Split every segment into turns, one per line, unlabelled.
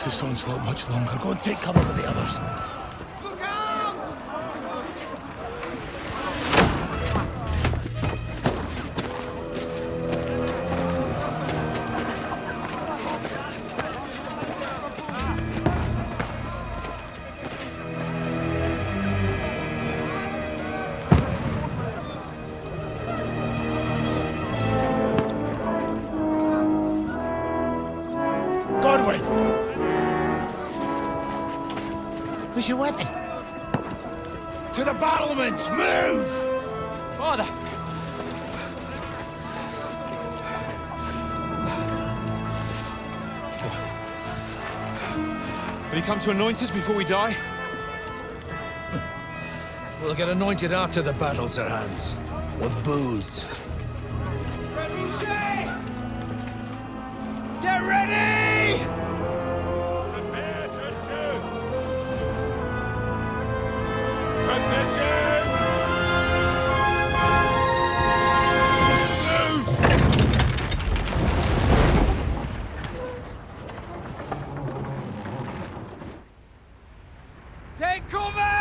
last this onslaught much longer. Go and take cover with the others.
Look out!
Godwin! Where's your weapon? To the battlements! Move!
Father! Will you come to anoint us before we die?
We'll get anointed after the battle, Sir Hans. With booze.
Get ready!
Prepare to shoot! Positions!
Take cover!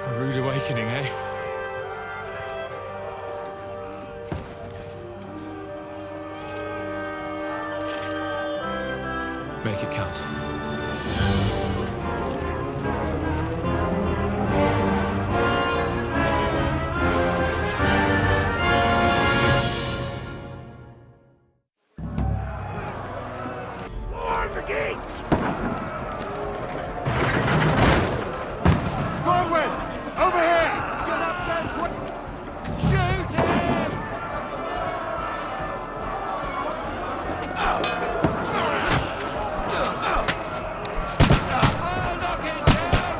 A rude awakening, eh? Make it count.
Arm the gates!
Godwin! Over here! Get up there quick! Shoot him! I'll knock it down!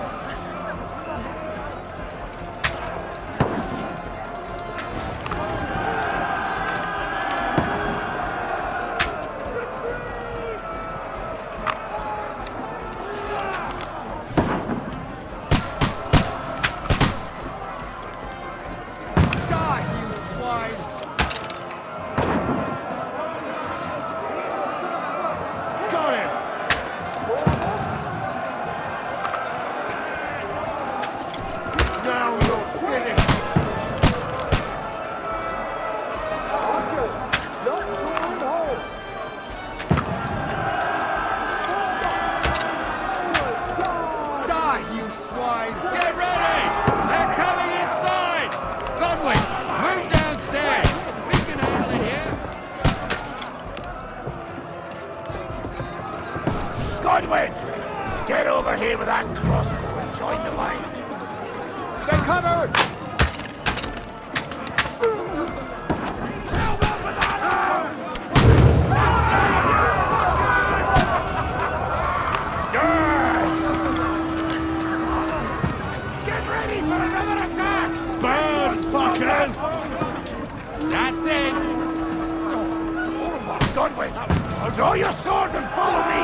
Die, you swine! Got him! Now you're finished! Die, you swine! Get ready! They're coming inside! Godwin, move downstairs! We can handle it here!
Godwin! Get over here with that crossbow and join the line.
They're covered!
Get ready for another attack!
Burn, fuckers! That's it!
Godwin, draw your sword and follow me!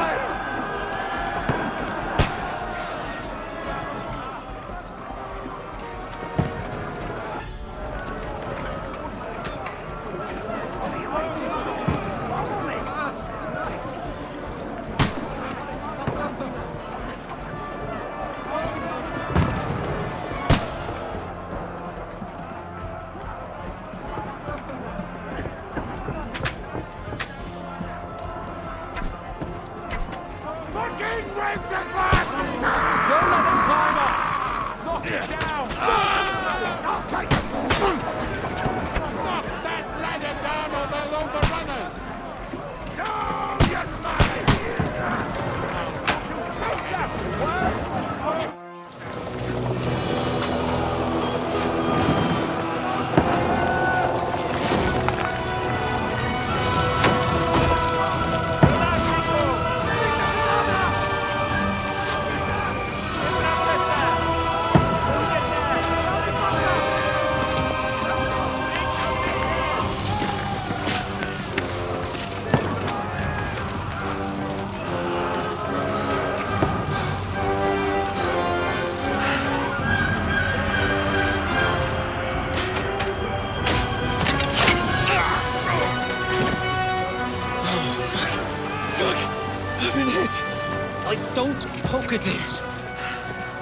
look at this.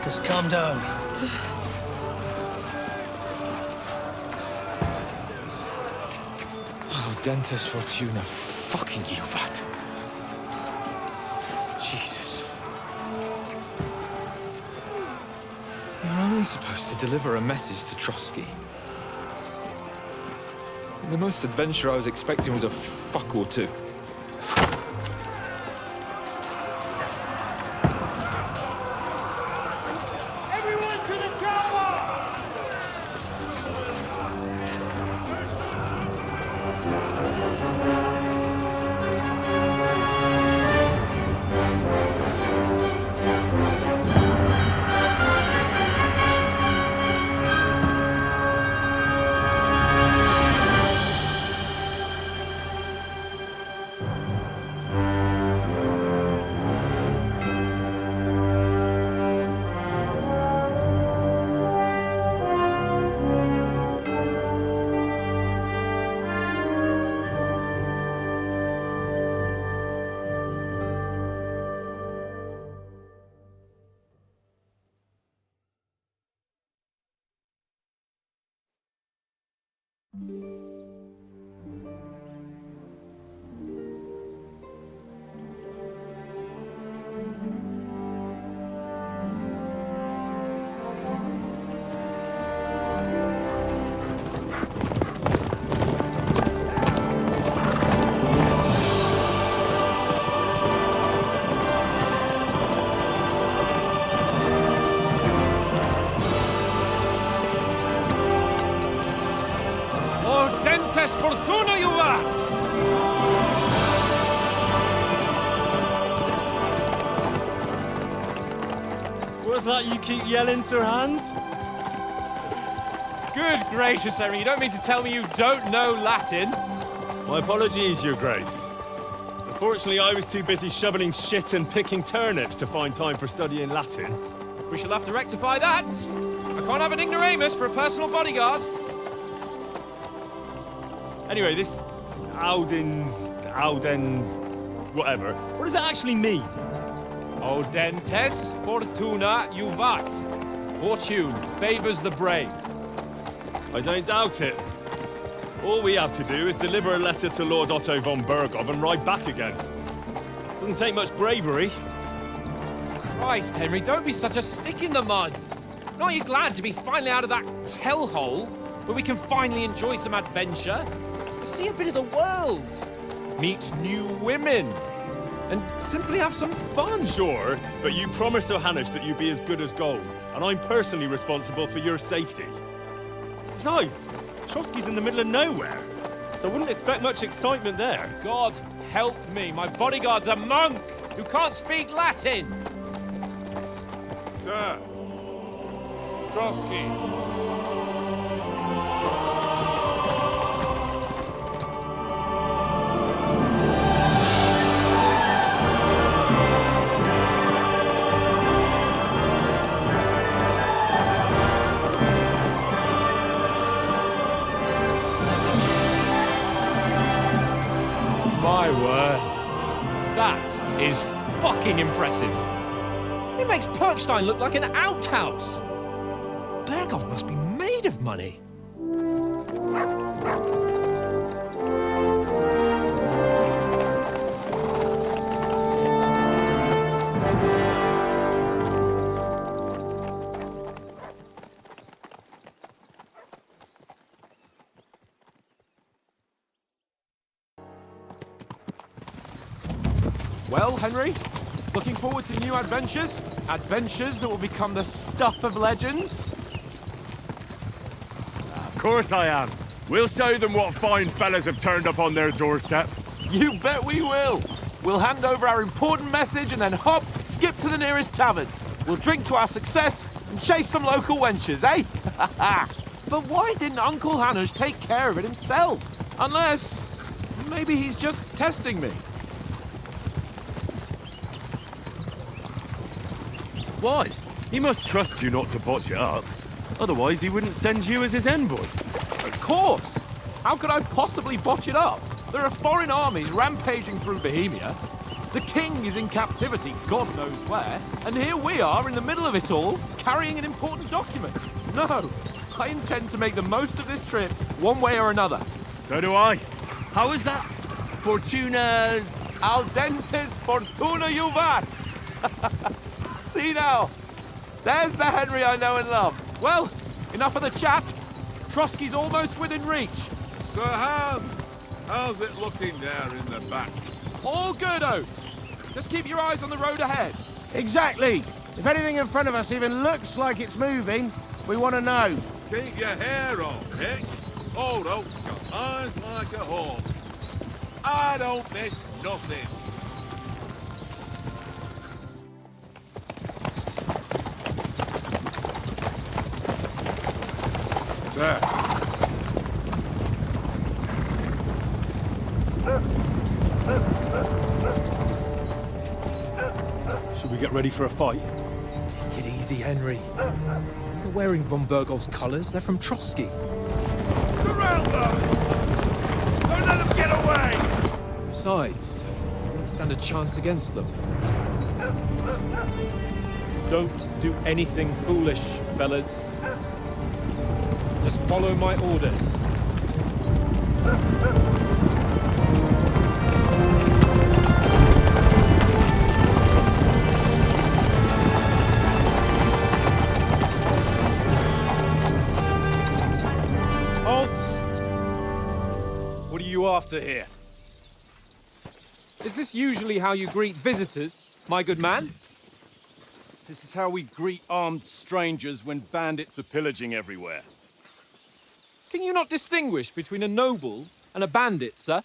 Just calm down.
Oh, Dentes Fortuna, fucking Juvat. Jesus. We were only supposed to deliver a message to Trotsky. The most adventure I was expecting was a fuck or two.
Everyone to the tower!
Dentes Fortuna, Juvat!
What's that you keep yelling, Sir Hans?
Good gracious, Henry, you don't mean to tell me you don't know Latin?
My apologies, Your Grace. Unfortunately, I was too busy shoveling shit and picking turnips to find time for studying Latin.
We shall have to rectify that. I can't have an ignoramus for a personal bodyguard.
Anyway, this Audens, whatever. What does that actually mean?
O Dentes Fortuna Juvat. Fortune favors the brave.
I don't doubt it. All we have to do is deliver a letter to Lord Otto von Bergov and ride back again. Doesn't take much bravery.
Christ, Henry, don't be such a stick in the mud. Aren't you glad to be finally out of that hellhole where we can finally enjoy some adventure? See a bit of the world, meet new women, and simply have some fun.
Sure, but you promised Johannes that you'd be as good as gold, and I'm personally responsible for your safety. Besides, Trotsky's in the middle of nowhere, so I wouldn't expect much excitement there.
God help me, my bodyguard's a monk who can't speak Latin.
Sir, Trotsky.
My word. That is fucking impressive. It makes Perkstein look like an outhouse. Bergov must be made of money. Well, Henry, looking forward to new adventures? Adventures that will become the stuff of legends?
Of course I am. We'll show them what fine fellas have turned up on their doorstep.
You bet we will. We'll hand over our important message and then hop, skip to the nearest tavern. We'll drink to our success and chase some local wenches, eh? But why didn't Uncle Hanush take care of it himself? Unless, maybe he's just testing me.
Why? He must trust you not to botch it up. Otherwise, he wouldn't send you as his envoy.
Of course! How could I possibly botch it up? There are foreign armies rampaging through Bohemia. The king is in captivity, God knows where, and here we are in the middle of it all, carrying an important document. No, I intend to make the most of this trip, one way or another.
So do I.
How is that? Fortuna...
Al dentes fortuna juvat! See now, there's the Henry I know and love. Well, enough of the chat. Trotsky's almost within reach.
Sir Hans, how's it looking there in the back?
All good, Oates. Just keep your eyes on the road ahead.
Exactly. If anything in front of us even looks like it's moving, we want to know.
Keep your hair on, Nick. Old Oak's got eyes like a hawk. I don't miss nothing. Sir.
Should we get ready for a fight?
Take it easy, Henry. They're wearing von Bergov's colours. They're from Trotsky.
Surround them! Don't let them get away!
Besides, we won't stand a chance against them.
Don't do anything foolish, fellas. Just follow my orders. Halt! What are you after here?
Is this usually how you greet visitors, my good man?
This is how we greet armed strangers when bandits are pillaging everywhere.
Can you not distinguish between a noble and a bandit, sir?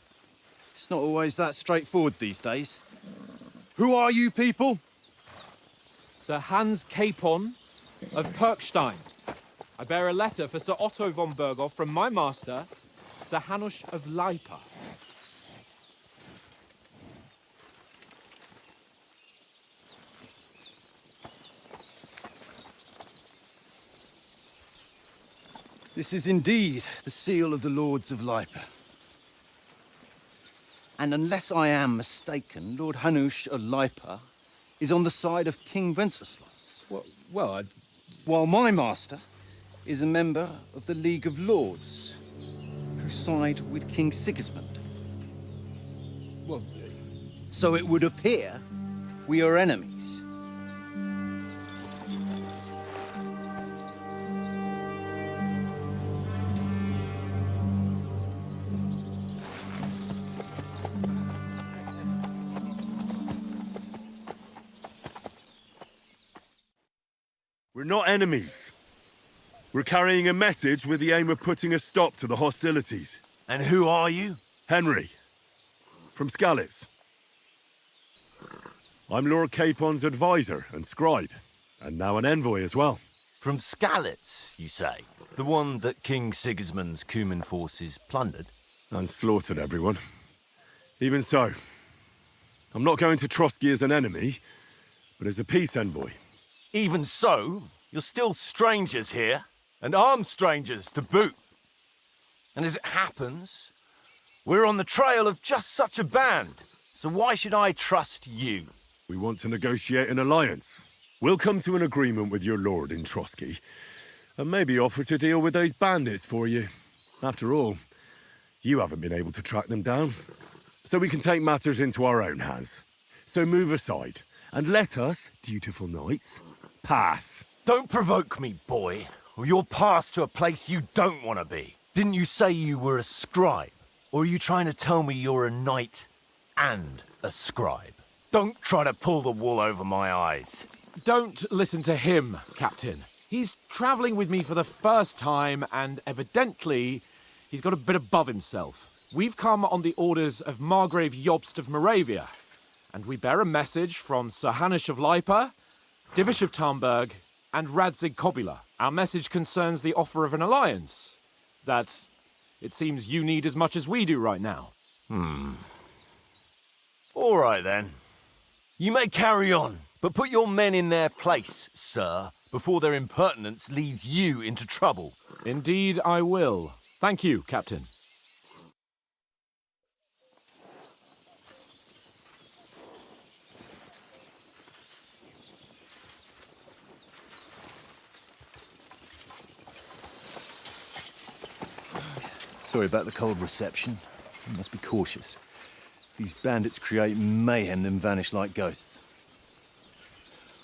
It's not always that straightforward these days. Who are you people?
Sir Hans Capon of Perkstein. I bear a letter for Sir Otto von Berghoff from my master, Sir Hanush of Lipa.
This is indeed the seal of the Lords of Lipa. And unless I am mistaken, Lord Hanush of Lipa is on the side of King Wenceslas.
Well,
While my master is a member of the League of Lords, who side with King Sigismund.
well,
So it would appear we are enemies.
We're not enemies. We're carrying a message with the aim of putting a stop to the hostilities.
And who are you?
Henry, from Skalitz. I'm Lord Capon's advisor and scribe, and now an envoy as well.
From Skalitz, you say? The one that King Sigismund's Cuman forces plundered?
And slaughtered everyone. Even so, I'm not going to Trotsky as an enemy, but as a peace envoy.
Even so, you're still strangers here, and armed strangers to boot. And as it happens, we're on the trail of just such a band, so why should I trust you?
We want to negotiate an alliance. We'll come to an agreement with your lord in Trotsky, and maybe offer to deal with those bandits for you. After all, you haven't been able to track them down. So we can take matters into our own hands. So move aside, and let us, dutiful knights, pass.
Don't provoke me, boy, or you'll pass to a place you don't want to be. Didn't you say you were a scribe? Or are you trying to tell me you're a knight and a scribe? Don't try to pull the wool over my eyes.
Don't listen to him, Captain. He's travelling with me for the first time, and evidently, he's got a bit above himself. We've come on the orders of Margrave Jobst of Moravia, and we bear a message from Sir Hanush of Lipa, Divish of Tarnberg, and Radzig Kobula. Our message concerns the offer of an alliance that it seems you need as much as we do right now.
All right, then. You may carry on, but put your men in their place, sir, before their impertinence leads you into trouble.
Indeed, I will. Thank you, Captain.
Sorry about the cold reception. You must be cautious. These bandits create mayhem, then vanish like ghosts.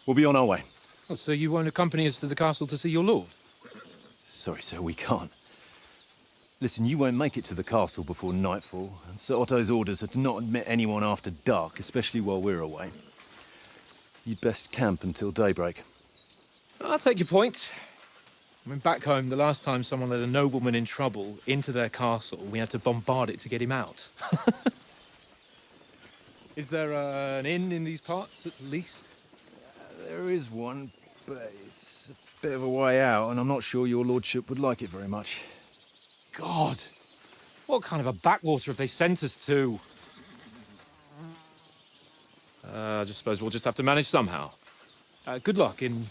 We'll be on our way.
Oh, so you won't accompany us to the castle to see your lord?
Sorry, sir, we can't. Listen, you won't make it to the castle before nightfall, and Sir Otto's orders are to not admit anyone after dark, especially while we're away. You'd best camp until daybreak.
I'll take your point. I mean, back home, the last time someone let a nobleman in trouble into their castle, we had to bombard it to get him out. Is there an inn in these parts, at least?
There is one, but it's a bit of a way out, and I'm not sure your lordship would like it very much.
God! What kind of a backwater have they sent us to? I just suppose we'll just have to manage somehow. Good luck in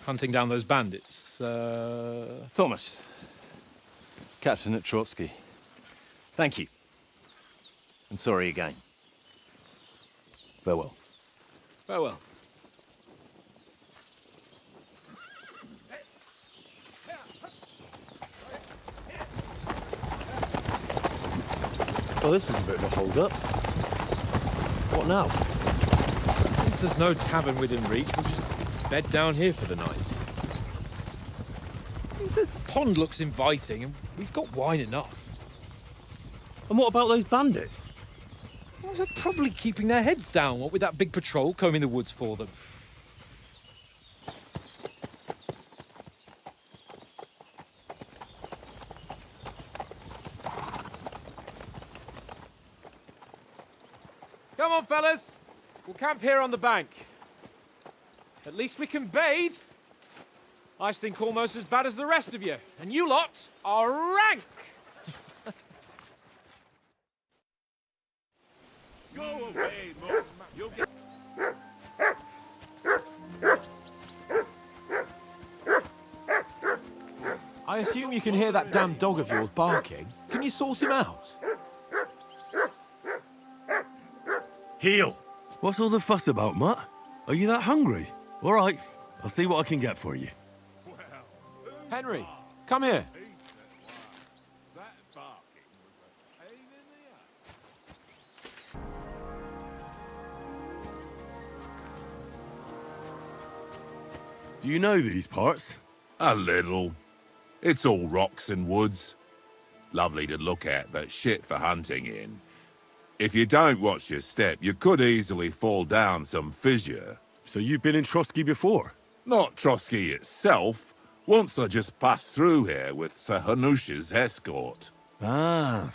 hunting down those bandits.
Thomas, Captain at Trotsky, thank you. And sorry again. Farewell.
Farewell.
Well, this is a bit of a hold-up. What now?
Since there's no tavern within reach, we'll just bed down here for the night. The pond looks inviting, and we've got wine enough.
And what about those bandits?
Well, they're probably keeping their heads down, what with that big patrol combing the woods for them.
Come on, fellas. We'll camp here on the bank. At least we can bathe. I stink almost as bad as the rest of you, and you lot are rank.
Go away, Mom. You'll get...
I assume you can hear that damn dog of yours barking. Can you sort him out?
Heel! What's all the fuss about, Mutt? Are you that hungry? All right, I'll see what I can get for you.
Henry, come here.
That barking was a pain in the ass.
Do you know these parts?
A little. It's all rocks and woods. Lovely to look at, but shit for hunting in. If you don't watch your step, you could easily fall down some fissure.
So you've been in Trotsky before?
Not Trotsky itself. Once I just passed through here with Sir Hanush's escort.
Ah,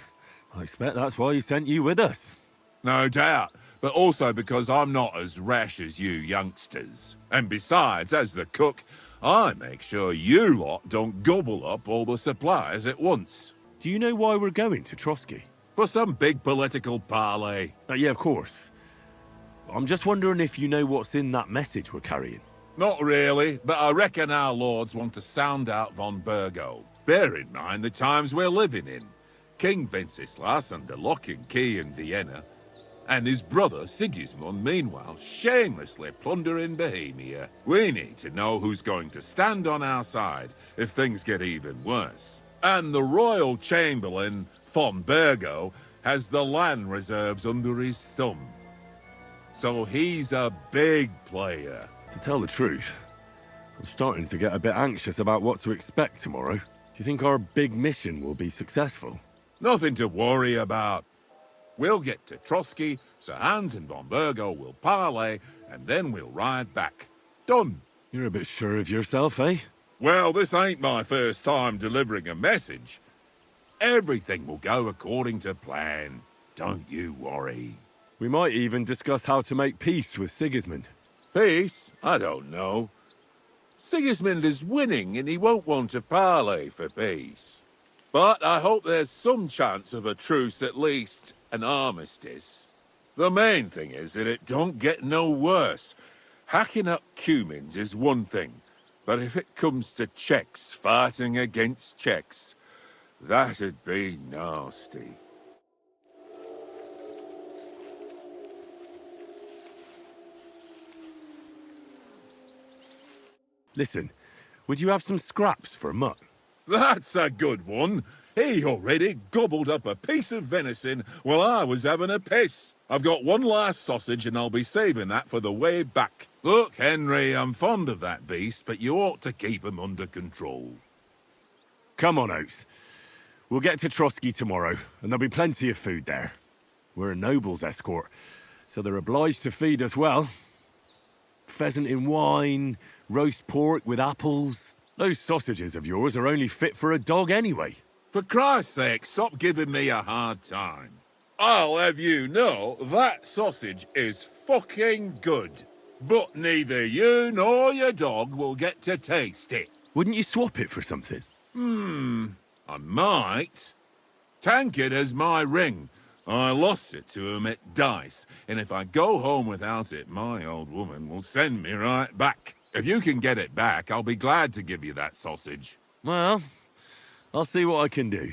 I expect that's why he sent you with us.
No doubt, but also because I'm not as rash as you youngsters. And besides, as the cook, I make sure you lot don't gobble up all the supplies at once.
Do you know why we're going to Trotsky?
For some big political parley.
Yeah, of course. I'm just wondering if you know what's in that message we're carrying.
Not really, but I reckon our lords want to sound out von Burgo. Bear in mind the times we're living in. King Wenceslas under lock and key in Vienna, and his brother Sigismund, meanwhile, shamelessly plundering Bohemia. We need to know who's going to stand on our side if things get even worse. And the royal chamberlain, von Burgo, has the land reserves under his thumb. So he's a big player.
To tell the truth, I'm starting to get a bit anxious about what to expect tomorrow. Do you think our big mission will be successful?
Nothing to worry about. We'll get to Trotsky, Sir Hans and von Burgo will parley, and then we'll ride back. Done.
You're a bit sure of yourself, eh?
Well, this ain't my first time delivering a message. Everything will go according to plan. Don't you worry.
We might even discuss how to make peace with Sigismund.
Peace? I don't know. Sigismund is winning and he won't want to parley for peace. But I hope there's some chance of a truce, at least an armistice. The main thing is that it don't get no worse. Hacking up Cumins is one thing, but if it comes to Czechs fighting against Czechs, that'd be nasty.
Listen, would you have some scraps for a mutt?
That's a good one. He already gobbled up a piece of venison while I was having a piss. I've got one last sausage and I'll be saving that for the way back. Look, Henry, I'm fond of that beast, but you ought to keep him under control.
Come on, Oates. We'll get to Trotsky tomorrow, and there'll be plenty of food there. We're a noble's escort, so they're obliged to feed us well. Pheasant in wine, roast pork with apples. Those sausages of yours are only fit for a dog anyway.
For Christ's sake, stop giving me a hard time. I'll have you know that sausage is fucking good. But neither you nor your dog will get to taste it.
Wouldn't you swap it for something?
I might. Tankard has my ring. I lost it to him at dice, and if I go home without it, my old woman will send me right back. If you can get it back, I'll be glad to give you that sausage.
Well, I'll see what I can do.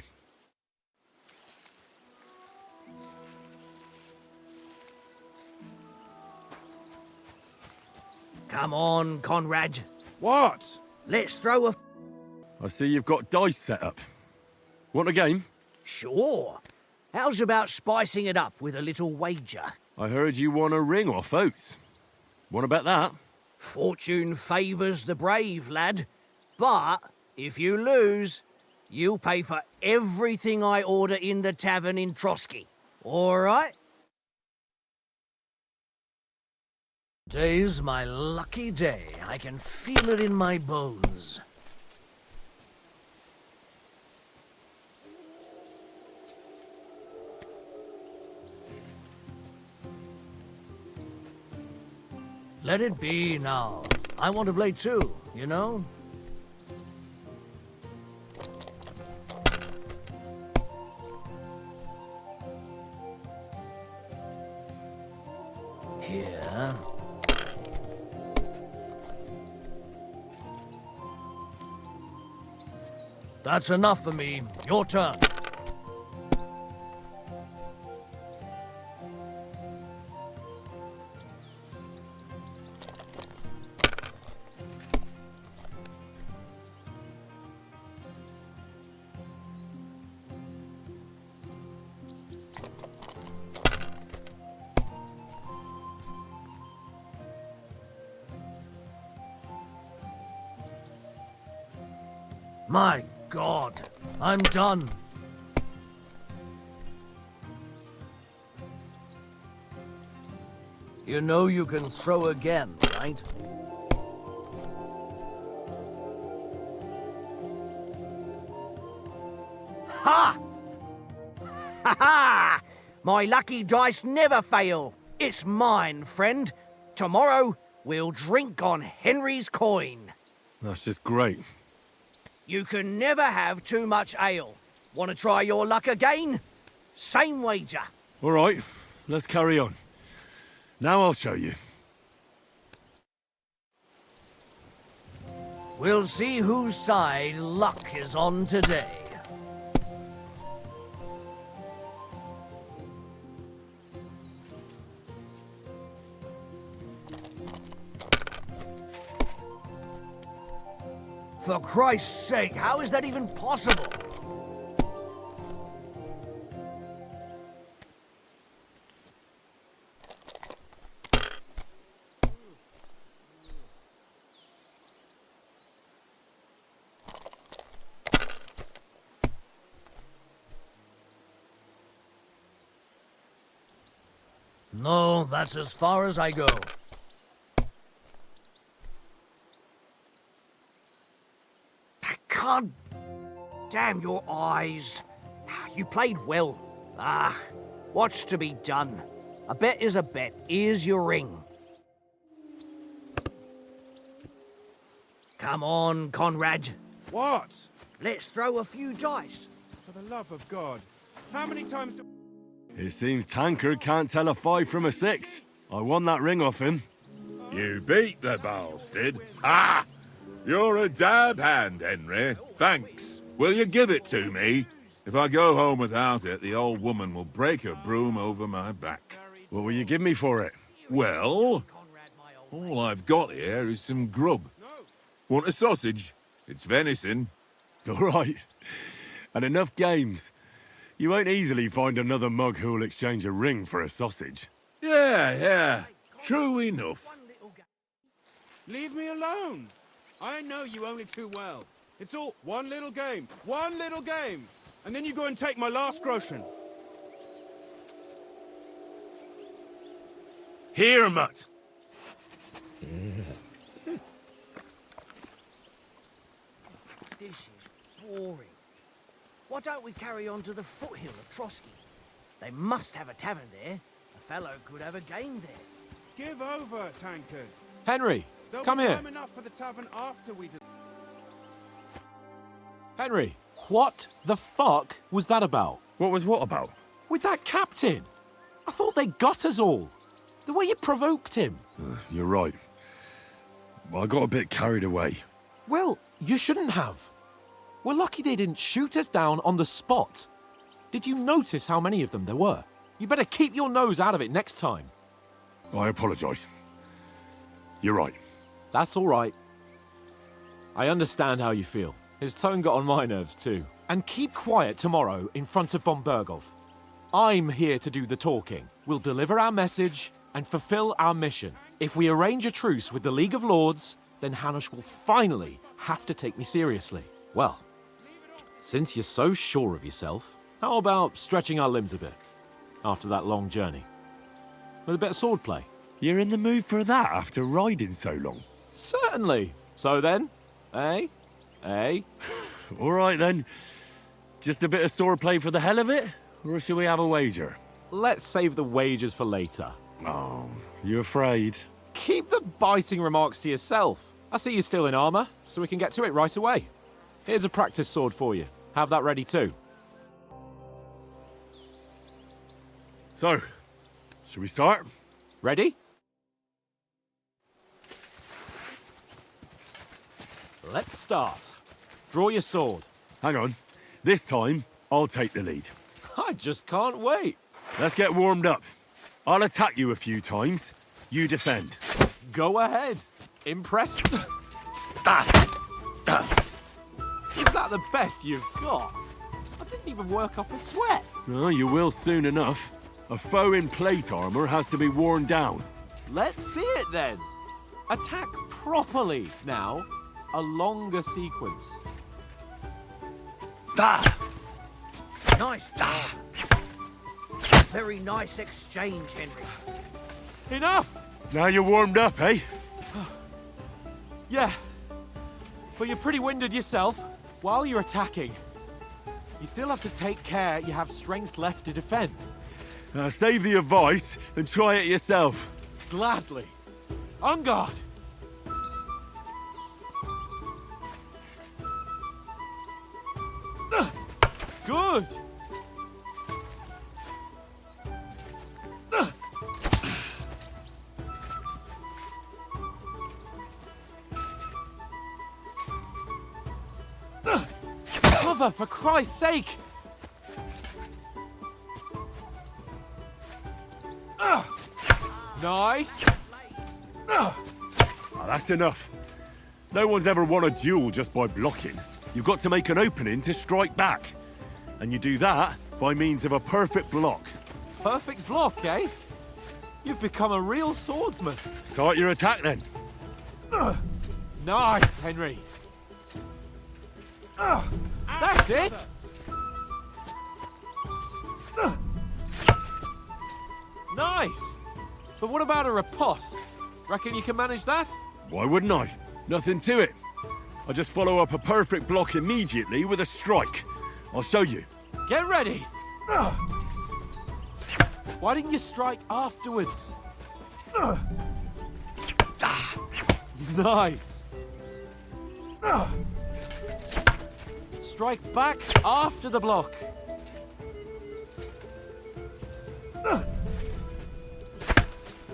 Come on, Conrad.
What?
Let's throw a...
I see you've got dice set up. Want a game?
Sure. How's about spicing it up with a little wager?
I heard you won a ring off Oates. Want to bet that?
Fortune favours the brave, lad. But if you lose, you'll pay for everything I order in the tavern in Trotsky. All right? Today's my lucky day. I can feel it in my bones. Let it be now. I want to play too, you know? Here. That's enough for me. Your turn. My God, I'm done. You know you can throw again, right? Ha! Ha ha! My lucky dice never fail. It's mine, friend. Tomorrow, we'll drink on Henry's coin.
That's just great.
You can never have too much ale. Want to try your luck again? Same wager.
All right, let's carry on. Now I'll show you.
We'll see whose side luck is on today. For Christ's sake, how is that even possible? No, that's as far as I go. God damn your eyes. You played well. What's to be done? A bet is a bet. Here's your ring. Come on, Conrad.
What?
Let's throw a few dice.
For the love of God. How many times do...
It seems Tankard can't tell a 5 from a 6. I won that ring off him.
You beat the bastard. Ha! You're a dab hand, Henry. Thanks. Will you give it to me? If I go home without it, the old woman will break her broom over my back.
What will you give me for it?
Well, all I've got here is some grub. Want a sausage? It's venison.
All right. and enough games. You won't easily find another mug who'll exchange a ring for a sausage.
Yeah. True enough.
Leave me alone. I know you only too well. It's all one little game, and then you go and take my last groschen.
Here, mutt.
This is boring. Why don't we carry on to the foothill of Trotsky? They must have a tavern there. A fellow could have a game there.
Give over, tankard.
Henry,
There'll
come
be
here.
time enough for the tavern after we...
Henry, what the fuck was that about?
What was what about?
With that captain? I thought they got us all. The way you provoked him.
You're right. I got a bit carried away.
Well, you shouldn't have. We're lucky they didn't shoot us down on the spot. Did you notice how many of them there were? You better keep your nose out of it next time.
I apologise. You're right.
That's all right. I understand how you feel. His tone got on my nerves too. And keep quiet tomorrow in front of von Berghoff. I'm here to do the talking. We'll deliver our message and fulfill our mission. If we arrange a truce with the League of Lords, then Hanush will finally have to take me seriously. Well, since you're so sure of yourself, how about stretching our limbs a bit after that long journey? With a bit of swordplay.
You're in the mood for that after riding so long?
Certainly. So then, eh?
All right then. Just a bit of swordplay for the hell of it? Or shall we have a wager?
Let's save the wagers for later.
Oh, you afraid?
Keep the biting remarks to yourself. I see you're still in armor, so we can get to it right away. Here's a practice sword for you. Have that ready too.
So, shall we start?
Ready? Let's start. Draw your sword.
Hang on. This time, I'll take the lead.
I just can't wait.
Let's get warmed up. I'll attack you a few times. You defend.
Go ahead. Impressed? Is that the best you've got? I didn't even work up a sweat.
Oh, you will soon enough. A foe in plate armor has to be worn down.
Let's see it then. Attack properly now. A longer sequence.
Nice job. Very nice exchange, Henry.
Enough!
Now you're warmed up, eh?
Yeah. But you're pretty winded yourself. While you're attacking, you still have to take care you have strength left to defend.
Save the advice and try it yourself.
Gladly. On guard. Good. Cover, for Christ's sake! Nice.
That's enough. No one's ever won a duel just by blocking. You've got to make an opening to strike back. And you do that by means of a perfect block.
Perfect block, eh? You've become a real swordsman.
Start your attack then.
Nice, Henry. That's it. Nice. But what about a riposte? Reckon you can manage that?
Why wouldn't I? Nothing to it. I just follow up a perfect block immediately with a strike. I'll show you.
Get ready. Why didn't you strike afterwards? Nice. Strike back after the block.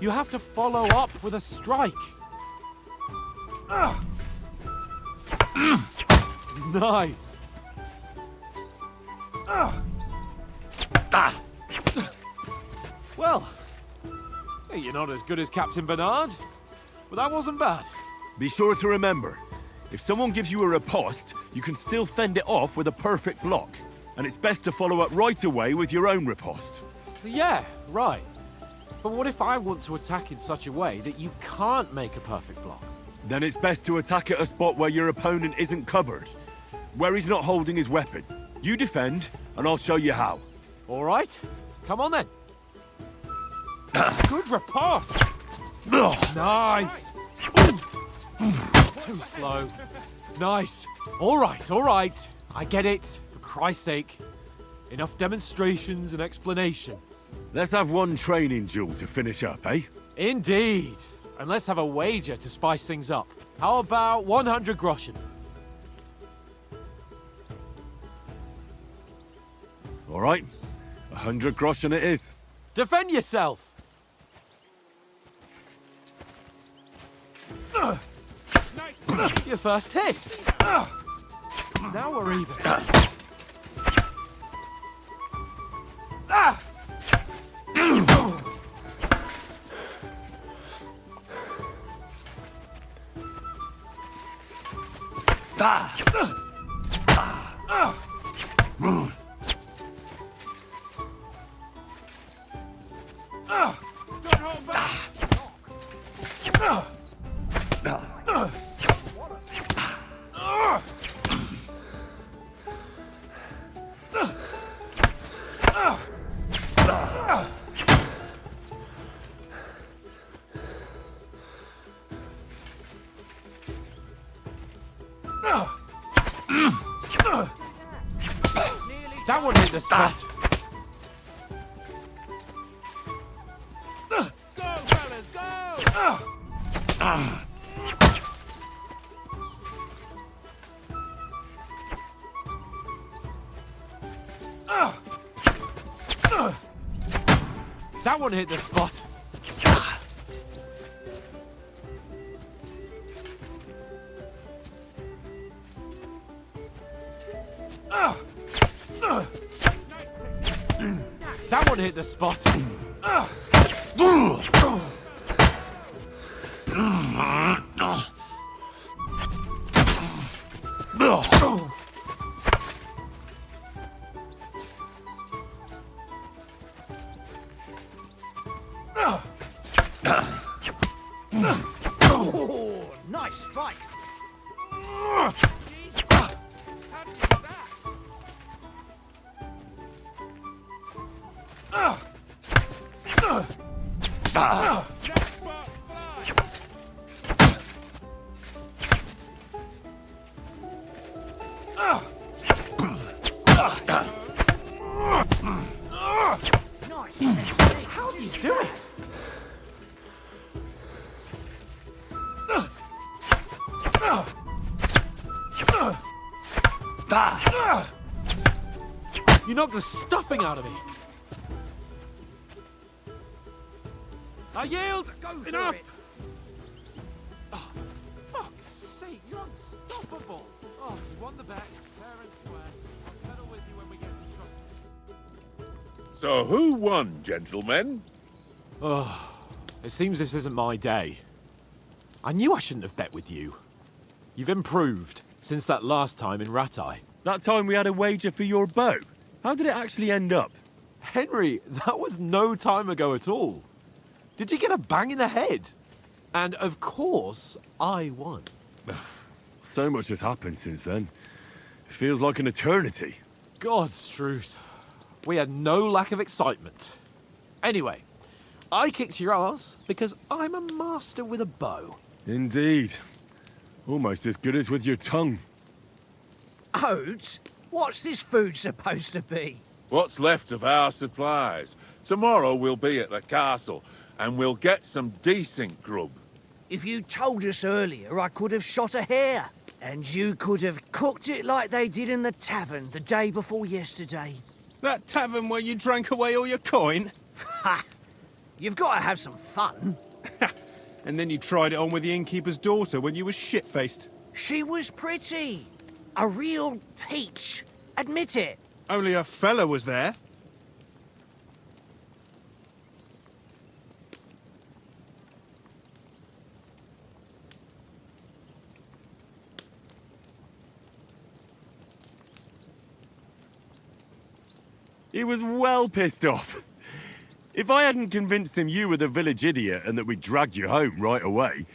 You have to follow up with a strike. Nice. Well, you're not as good as Captain Bernard, but that wasn't bad.
Be sure to remember, If someone gives you a riposte, you can still fend it off with a perfect block. And it's best to follow up right away with your own riposte.
Yeah, right. But what if I want to attack in such a way that you can't make a perfect block?
Then it's best to attack at a spot where your opponent isn't covered. Where he's not holding his weapon. You defend, and I'll show you how.
All right. Come on then. Good riposte. Nice. Too slow. Nice. All right, all right. I get it. For Christ's sake. Enough demonstrations and explanations.
Let's have one training duel to finish up, eh?
Indeed. And let's have a wager to spice things up. How about 100 groschen?
All right. 100 groschen it is.
Defend yourself. Your first hit. Now we're even. That one hit the spot.
Go, fellas, go!
That one hit the spot. That one hit the spot.
Oh, nice strike.
How do you do it? You knocked the stuffing out of me. I yield. Enough. Oh, fuck's sake, you're unstoppable. Oh, you won the bet, fair and square. I'll settle with you when we get to trust.
So who won, gentlemen?
Oh, it seems this isn't my day. I knew I shouldn't have bet with you. You've improved since that last time in Ratai.
That time we had a wager for your bow. How did it actually end up?
Henry, that was no time ago at all. Did you get a bang in the head? And of course, I won.
So much has happened since then. It feels like an eternity.
God's truth. We had no lack of excitement. Anyway, I kicked your ass because I'm a master with a bow.
Indeed. Almost as good as with your tongue.
Oats? What's this food supposed to be?
What's left of our supplies? Tomorrow we'll be at the castle, and we'll get some decent grub.
If you told us earlier, I could have shot a hare. And you could have cooked it like they did in the tavern the day before yesterday.
That tavern where you drank away all your coin?
Ha! You've got to have some fun.
And then you tried it on with the innkeeper's daughter when you were shit-faced.
She was pretty. A real peach. Admit it.
Only a fella was there.
He was well pissed off. If I hadn't convinced him you were the village idiot and that we'd dragged you home right away...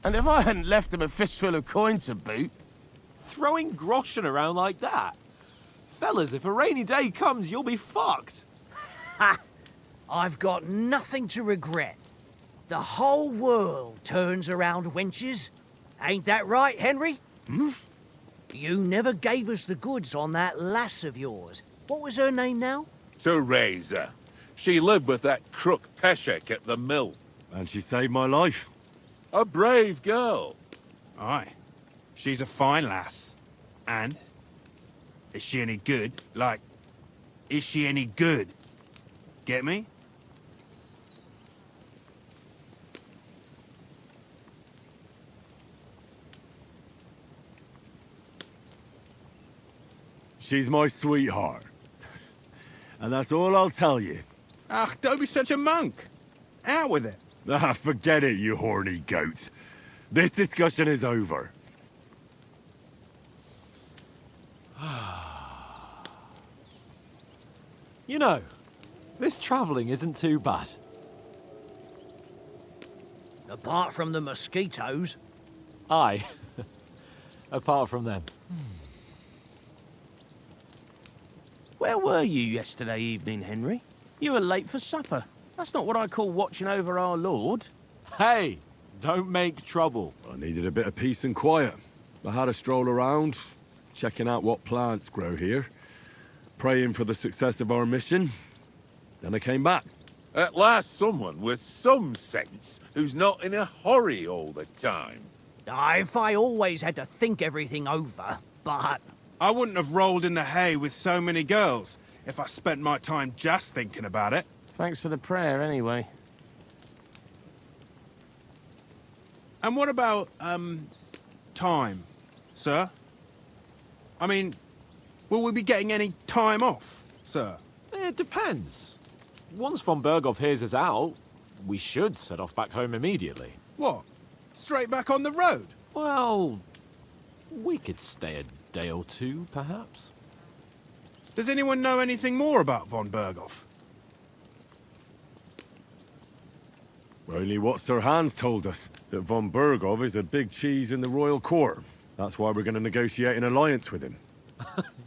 And if I hadn't left him a fistful of coin to boot, throwing groschen around like that. Fellas, if a rainy day comes, you'll be fucked.
Ha! I've got nothing to regret. The whole world turns around wenches. Ain't that right, Henry?
Hmm?
You never gave us the goods on that lass of yours. What was her name now?
Teresa. She lived with that crook Peshek at the mill.
And she saved my life.
A brave girl.
Aye. She's a fine lass. And? Is she any good? Like, is she any good? Get me?
She's my sweetheart. And that's all I'll tell you.
Ah, don't be such a monk. Out with it.
Ah, forget it, you horny goat. This discussion is over.
You know, this travelling isn't too bad.
Apart from the mosquitoes.
Aye. Apart from them.
Where were you yesterday evening, Henry? You were late for supper. That's not what I call watching over our Lord.
Hey, don't make trouble.
I needed a bit of peace and quiet. I had a stroll around, checking out what plants grow here, praying for the success of our mission. Then I came back.
At last someone with some sense who's not in a hurry all the time.
If I always had to think everything over, but...
I wouldn't have rolled in the hay with so many girls if I spent my time just thinking about it.
Thanks for the prayer, anyway.
And what about, time, sir? I mean, will we be getting any time off, sir?
It depends. Once von Berghoff hears us out, we should set off back home immediately.
What? Straight back on the road?
Well, we could stay a day or two, perhaps.
Does anyone know anything more about von Berghoff?
Only what Sir Hans told us, that von Berghoff is a big cheese in the royal court. That's why we're going to negotiate an alliance with him.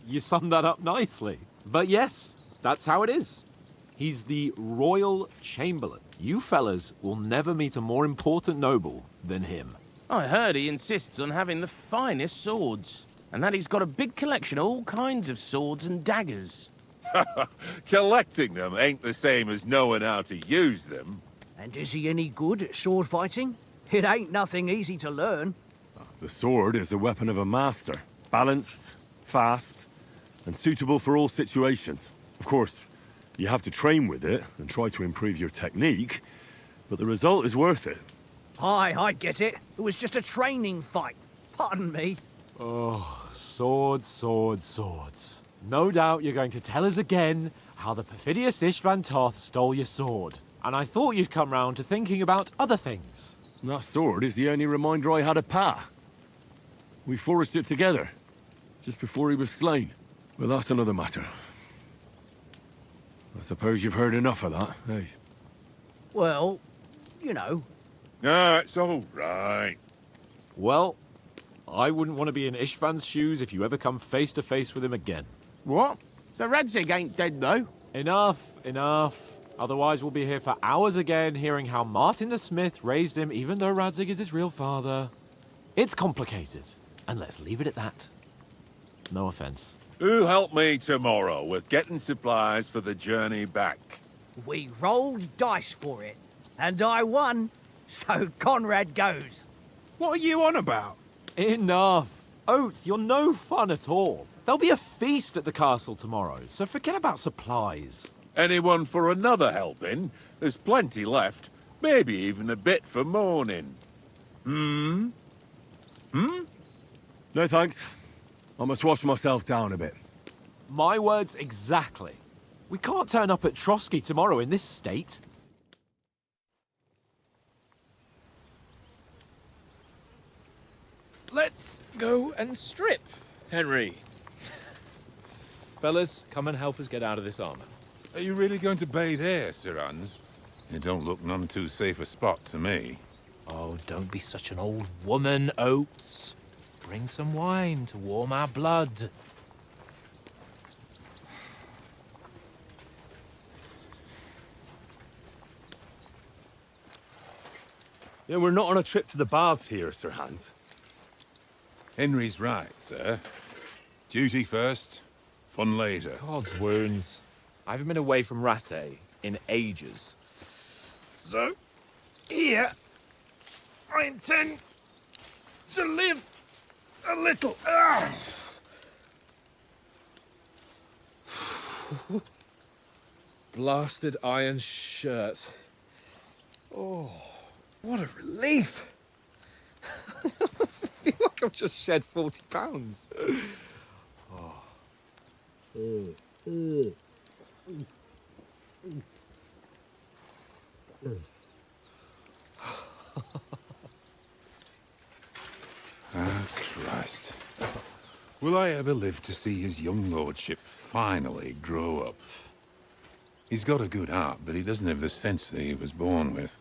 You summed that up nicely. But yes, that's how it is. He's the royal chamberlain. You fellas will never meet a more important noble than him.
I heard he insists on having the finest swords, and that he's got a big collection of all kinds of swords and daggers.
Collecting them ain't the same as knowing how to use them.
And is he any good at sword fighting? It ain't nothing easy to learn.
The sword is the weapon of a master. Balanced, fast, and suitable for all situations. Of course, you have to train with it and try to improve your technique, but the result is worth it.
Aye, I get it. It was just a training fight. Pardon me.
Oh, swords, swords, swords. No doubt you're going to tell us again how the perfidious Istvan Toth stole your sword. And I thought you'd come round to thinking about other things.
That sword is the only reminder I had of Pa. We forged it together, just before he was slain. But that's another matter. I suppose you've heard enough of that, eh?
Well, you know.
No, it's all right.
Well, I wouldn't want to be in Istvan's shoes if you ever come face to face with him again.
What? So Radzig ain't dead, though?
Enough, enough. Otherwise we'll be here for hours again hearing how Martin the Smith raised him even though Radzig is his real father. It's complicated, and let's leave it at that. No offense.
Who help me tomorrow with getting supplies for the journey back?
We rolled dice for it, and I won, so Conrad goes.
What are you on about?
Enough. Oath, you're no fun at all. There'll be a feast at the castle tomorrow, so forget about supplies.
Anyone for another helping? There's plenty left. Maybe even a bit for morning.
No thanks. I must wash myself down a bit.
My words exactly. We can't turn up at Trotsky tomorrow in this state.
Let's go and strip, Henry. Fellas, come and help us get out of this armor.
Are you really going to bathe here, Sir Hans? It don't look none too safe a spot to me.
Oh, don't be such an old woman, Oates. Bring some wine to warm our blood.
Yeah, we're not on a trip to the baths here, Sir Hans.
Henry's right, sir. Duty first, fun later.
God's wounds. I haven't been away from Rattay in ages. So, here, I intend to live a little. Blasted iron shirt. Oh, what a relief. I feel like I've just shed 40 pounds.
Ah, Christ. Will I ever live to see his young lordship finally grow up? He's got a good heart, but he doesn't have the sense that he was born with.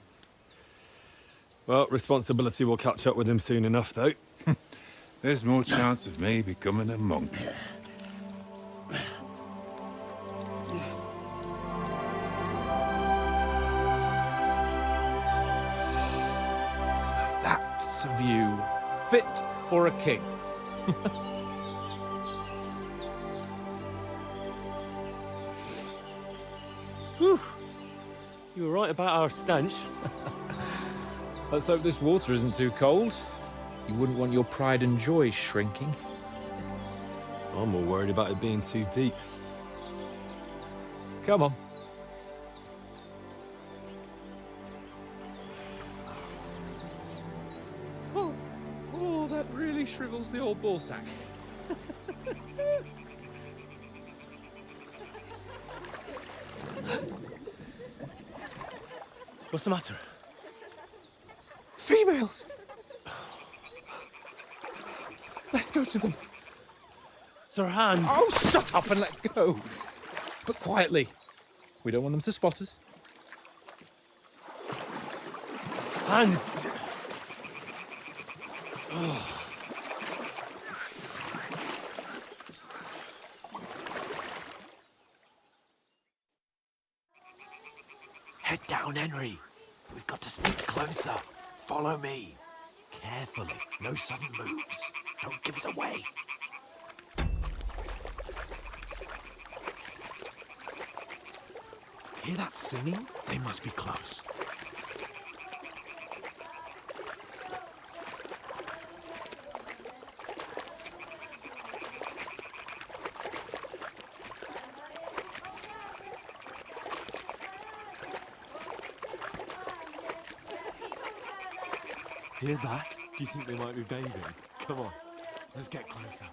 Well, responsibility will catch up with him soon enough, though.
There's more chance of me becoming a monk.
That's a view fit for a king.
Whew. You were right about our stench.
Let's hope this water isn't too cold. You wouldn't want your pride and joy shrinking.
I'm more worried about it being too deep.
Come on. Oh, that really shrivels the old ball sack.
What's the matter?
Females! Let's go to them.
Sir Hans!
Oh, shut up and let's go. But quietly. We don't want them to spot us.
Hans!
Head down, Henry. We've got to sneak closer. Follow me. Carefully. No sudden moves. Don't give us away. Hear that singing? They must be close. Hear that? Do you think they might be bathing? Come on, let's get closer.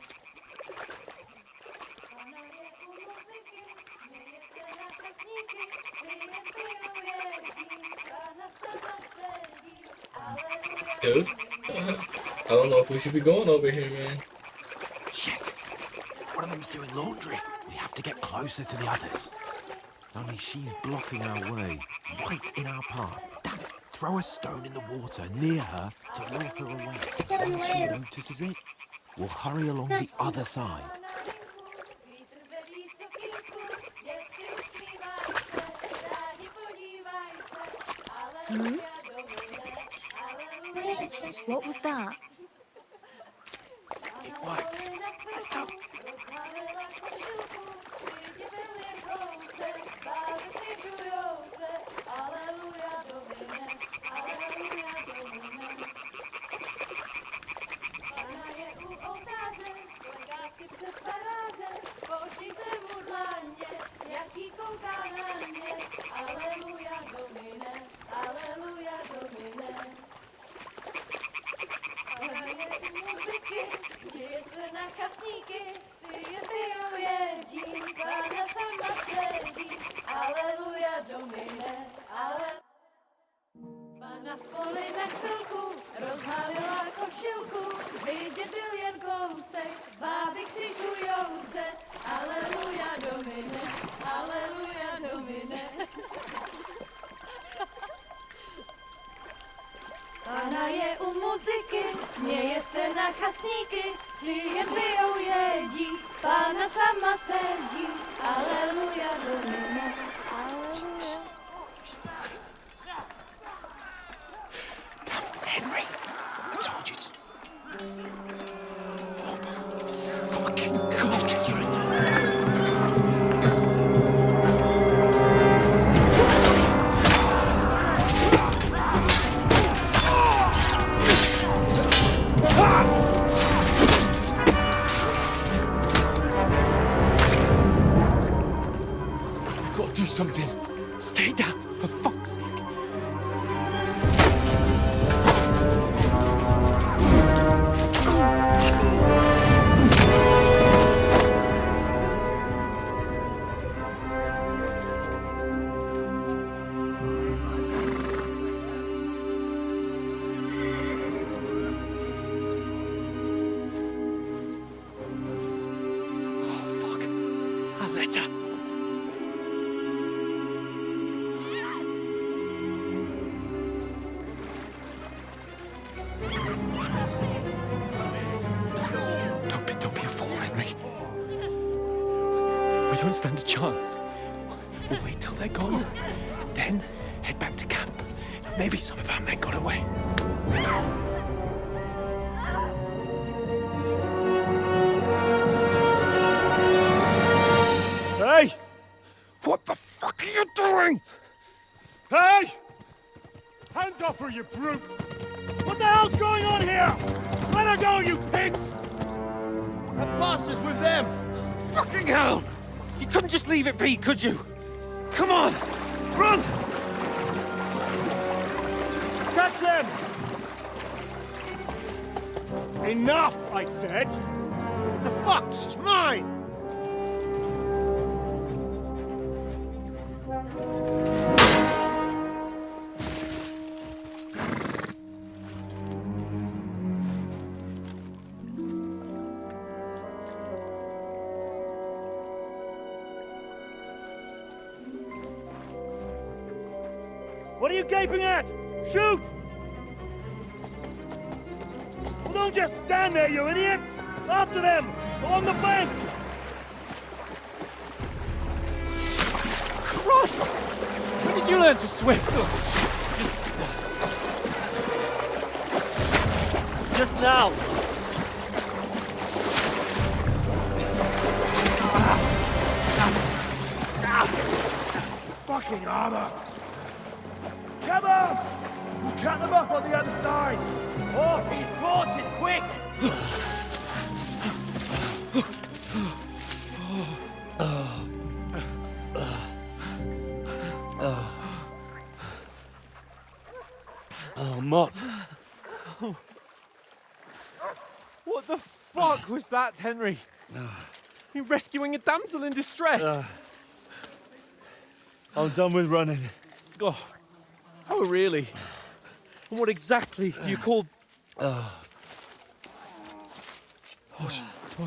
Dude, I don't know if we should be going over here, man.
Shit! One of them's doing laundry. We have to get closer to the others. Only she's blocking our way, right in our path. Damn it! Throw a stone in the water near her to lure her away. Once she notices it, we'll hurry along the other side.
Hmm? What was that?
It worked. Let's go.
Na poli na chvilku rozhálila košilku, vidět byl jen kousek, báby křikujou se, aleluja. muzyky, směje se na kasníky, klijem pijou jedí, Pána sama sedí, aleluja, domino, aleluja.
Henry, I told you to... Oh my fucking God, you're a... You've got to do something. Stay down, for fuck's sake. Don't be a fool, Henry. We don't stand a chance. We'll wait till they're gone, and then head back to camp. Maybe some of our men got away.
Hey! What the fuck are you doing? Hey! Hands off her, you brute! What the hell's going on here? Let her go, you pigs!
That bastard's with them! Fucking hell! You couldn't just leave it be, could you? Come on! Run!
Catch them! Enough, I said!
What the fuck? She's mine!
What are you gaping at? Shoot! Well, don't just stand there, you idiot! After them! Along the bank!
Christ! When did you learn to swim?
Just now! Fucking armor! Come on! We'll cut them off on the other side! Horses, quick!
Oh, Mott. What the fuck was that, Henry? You're rescuing a damsel in distress.
I'm done with running.
Oh, really? And what exactly do you call... Oh,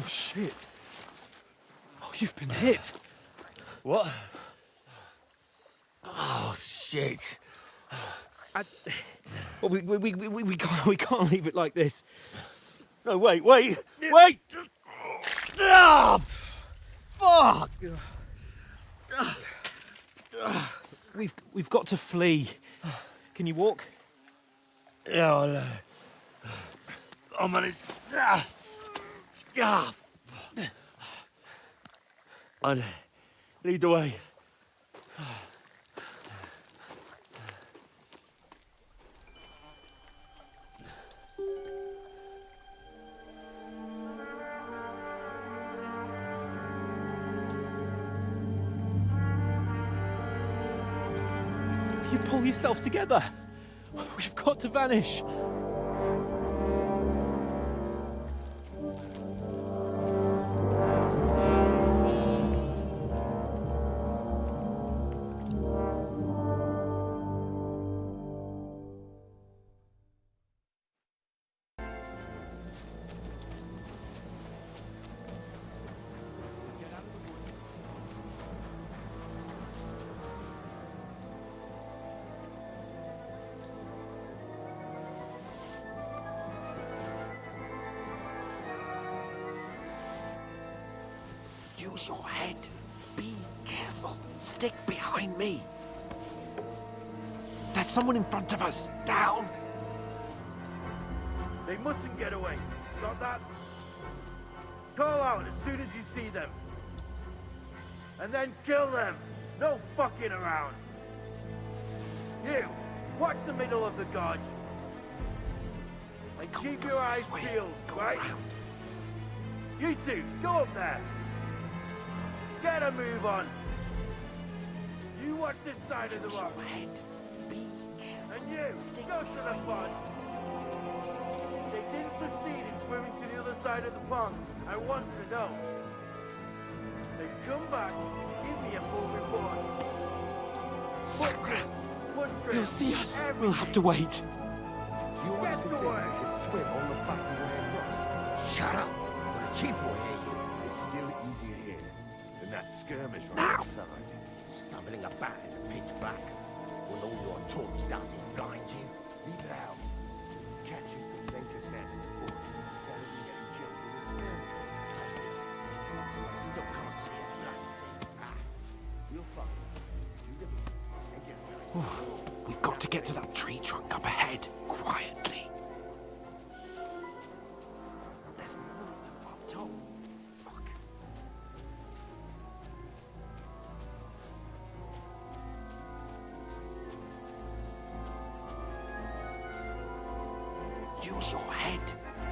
shit. Oh, you've been hit.
What? Oh, shit.
Well, we can't leave it like this.
No, wait! Ah! Fuck!
We've got to flee. Can you walk?
Yeah, I'll manage. I'd lead the way.
You pull yourself together. We've got to vanish. Use your head. Be careful. Stick behind me. There's someone in front of us. Down.
They mustn't get away. Got that? Call out as soon as you see them. And then kill them. No fucking around. You, watch the middle of the gorge. And keep your eyes peeled, right? You two, go up there. Get a move on. You watch this side of the rock. And you, go to the pond. They didn't succeed in swimming to the other side of the pond. I want to know. They come back, give me a full report.
You'll see us. We'll have to wait.
You honestly think you can swim on the fucking way across?
Shut up. The chief will hear you.
It's still easier here than that skirmish on
Now.
the side.
Stumbling about in the pitch black. When all your torch does is blind you.
Leave it out. Catch you some danger chances before instead of getting killed in the skirmish.
I still can't see a bloody thing.
You'll find.
We've got to get to that tree trunk up ahead, quietly. There's more of them up top. Fuck. Use your head.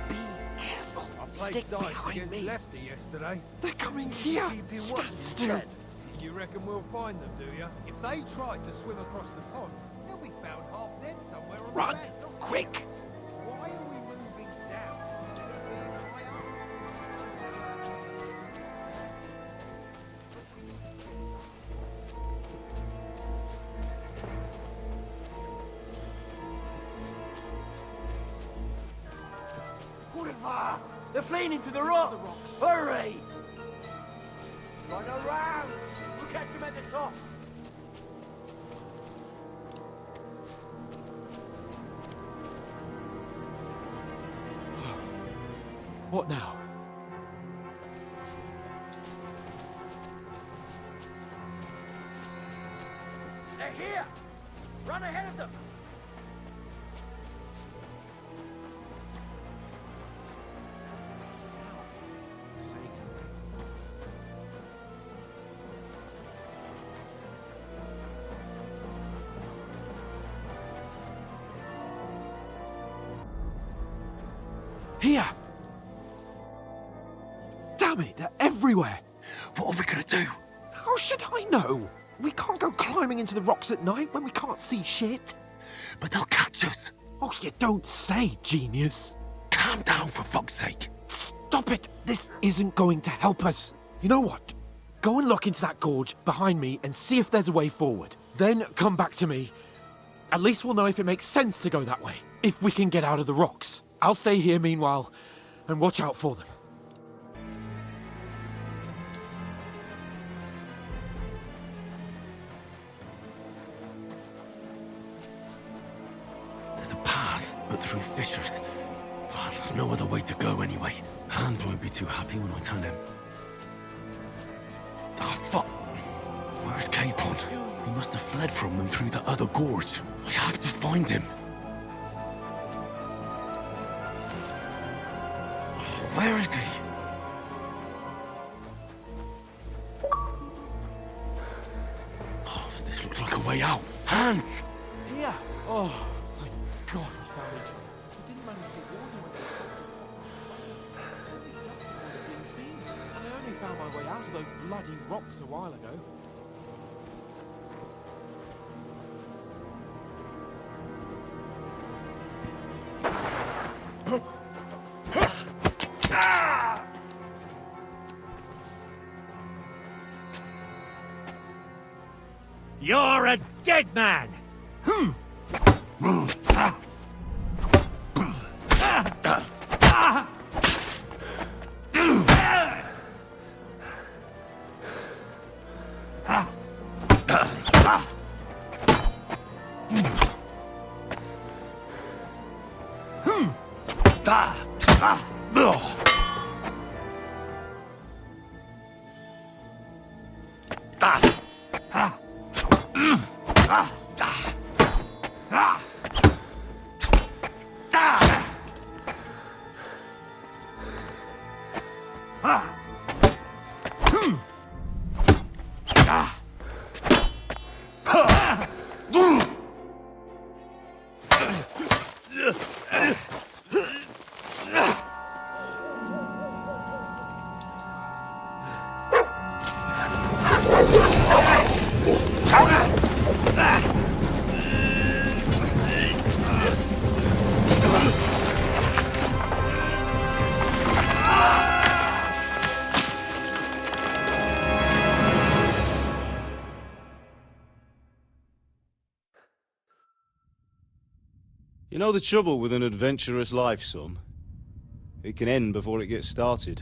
Be careful. Stick behind me.
Lefty yesterday.
They're coming here. Stand still.
You reckon we'll find them, do you? If they tried to swim across the pond, they'll be found half dead somewhere on
Run!
the bank.
Quick!
Why are we moving down?
Boulevard! They're fleeing into the rock! Hurry! Run around! We'll catch them at the top!
What now?
They're here! Run ahead of them!
Here! Damn it, they're everywhere!
What are we gonna do?
How should I know? We can't go climbing into the rocks at night when we can't see shit.
But they'll catch us.
Oh, you don't say, genius.
Calm down, for fuck's sake.
Stop it! This isn't going to help us. You know what? Go and look into that gorge behind me and see if there's a way forward. Then come back to me. At least we'll know if it makes sense to go that way. If we can get out of the rocks. I'll stay here meanwhile and watch out for them.
There's a path, but through fissures. Oh, there's no other way to go anyway. Hans won't be too happy when I tell him. Ah, fuck. Where's Capon? He must have fled from them through the other gorge. I have to find him. Where is he? Oh, this looks like a way out. Hans!
Here! Oh, thank God we found each other. We didn't manage to warn you when and I only found my way out of those bloody rocks a while ago.
You're a dead man!
You know the trouble with an adventurous life, son? It can end before it gets started.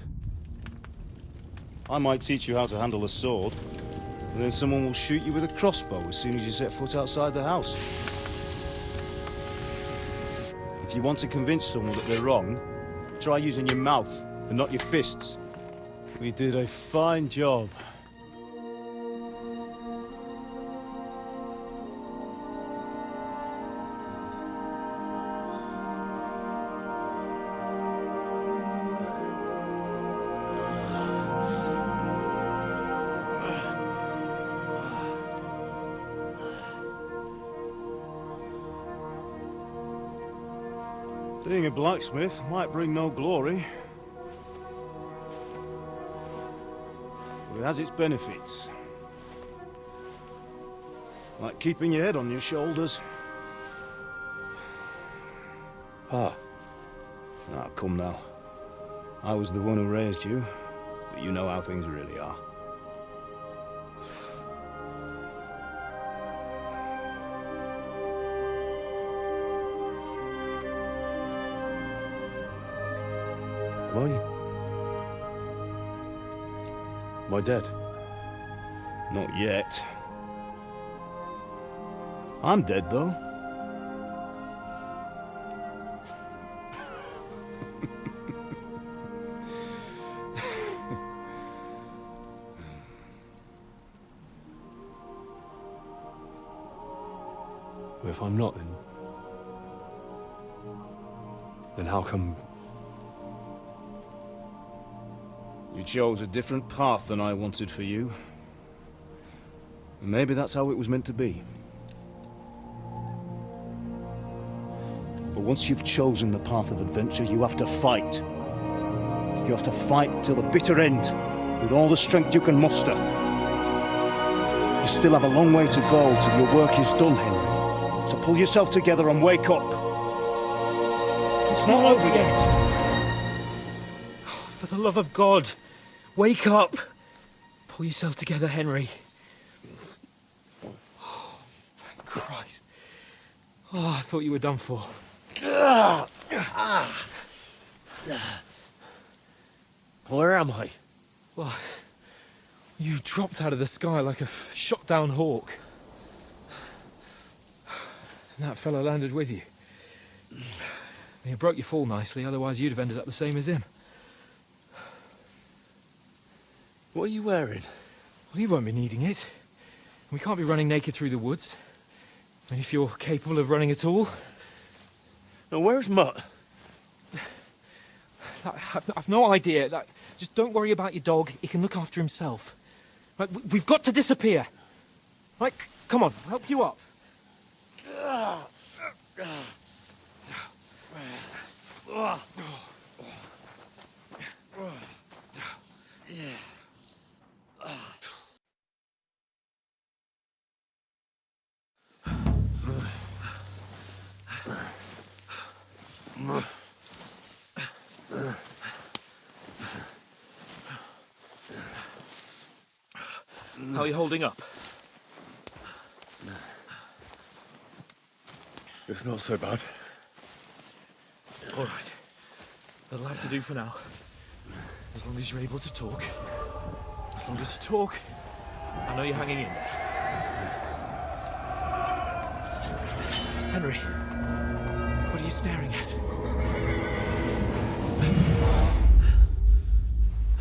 I might teach you how to handle a sword, and then someone will shoot you with a crossbow as soon as you set foot outside the house. If you want to convince someone that they're wrong, try using your mouth and not your fists. We did a fine job. Being a blacksmith might bring no glory, but it has its benefits. Like keeping your head on your shoulders.
Pa.
Ah, come now. I was the one who raised you, but you know how things really are.
Am I dead?
Not yet. I'm dead, though.
Well, if I'm not, then how come...
You chose a different path than I wanted for you. And maybe that's how it was meant to be. But once you've chosen the path of adventure, you have to fight. You have to fight till the bitter end, with all the strength you can muster. You still have a long way to go till your work is done, Henry. So pull yourself together and wake up. It's not over yet.
For the love of God, wake up! Pull yourself together, Henry. Oh, thank Christ. Oh, I thought you were done for.
Where am I?
Well, you dropped out of the sky like a shot-down hawk. And that fellow landed with you. You broke your fall nicely, otherwise you'd have ended up the same as him.
What are you wearing?
Well, you won't be needing it. We can't be running naked through the woods. And if you're capable of running at all...
Now, where's Mutt?
I've no idea. Just don't worry about your dog. He can look after himself. Right, we've got to disappear. Right, come on, I'll help you up. How are you holding up?
It's not so bad.
All right. That'll have to do for now. As long as you're able to talk. As long as you talk, I know you're hanging in there. Henry, what are you staring at?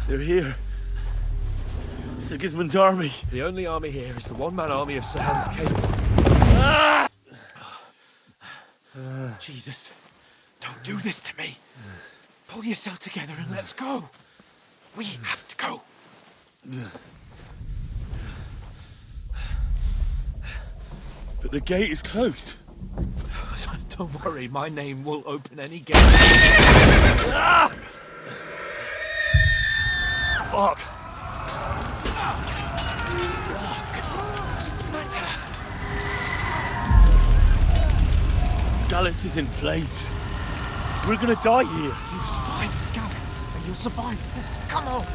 They're here. Sigismund's army.
The only army here is the one-man army of Sir Hans Cable. Jesus, don't do this to me. Pull yourself together and let's go. We have to go.
But the gate is closed.
Don't worry, my name will open any gate.
Fuck. Scallis is in flames. We're gonna die here.
You survived Scallis, and you'll survive this. Come on.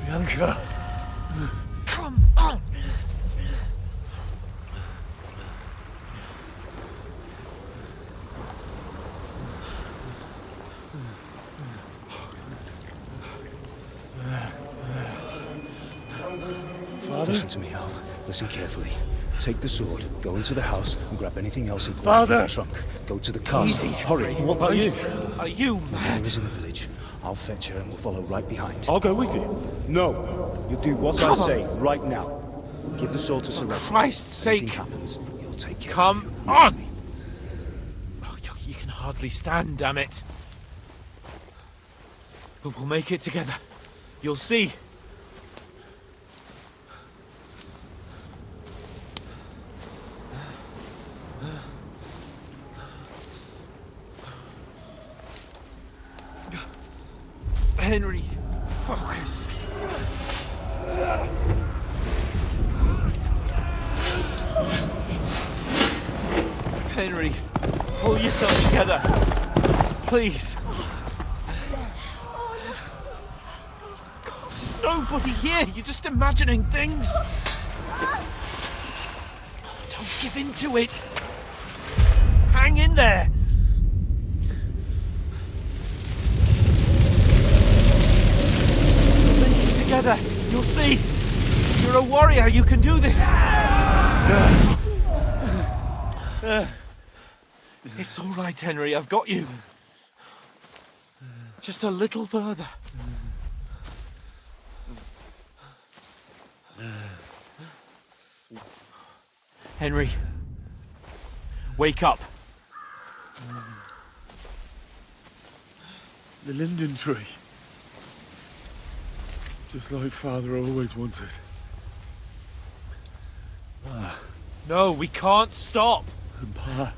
Bianca.
Come on.
Father?
Listen to me, Hal. Listen carefully. Take the sword, go into the house, and grab anything else important
Father!
from the trunk. Go to the castle.
Easy,
Hurry.
What about you?
Are you
Your
mad?
mother is in the village. I'll fetch her and we'll follow right behind.
I'll go with you.
No. You do what I say right now. Give the sword to Sir Reginald.
For Christ's
If anything
sake.
happens, you'll take care
Come
of it.
on! Oh, you can hardly stand, damn it. But we'll make it together. You'll see. Henry, focus. Henry, pull yourself together. Please. There's nobody here. You're just imagining things. Don't give in to it. Hang in there. Together, you'll see. You're a warrior, you can do this. It's all right, Henry, I've got you. Just a little further. Henry, wake up.
The linden tree. Just like Father always wanted.
No, we can't stop.
And Pa.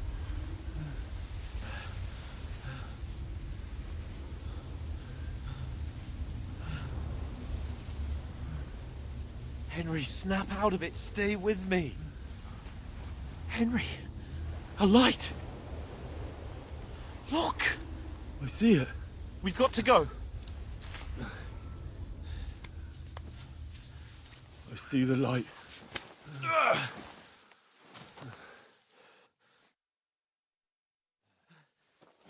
Henry, snap out of it. Stay with me. Henry, a light. Look.
I see it.
We've got to go.
I see the light.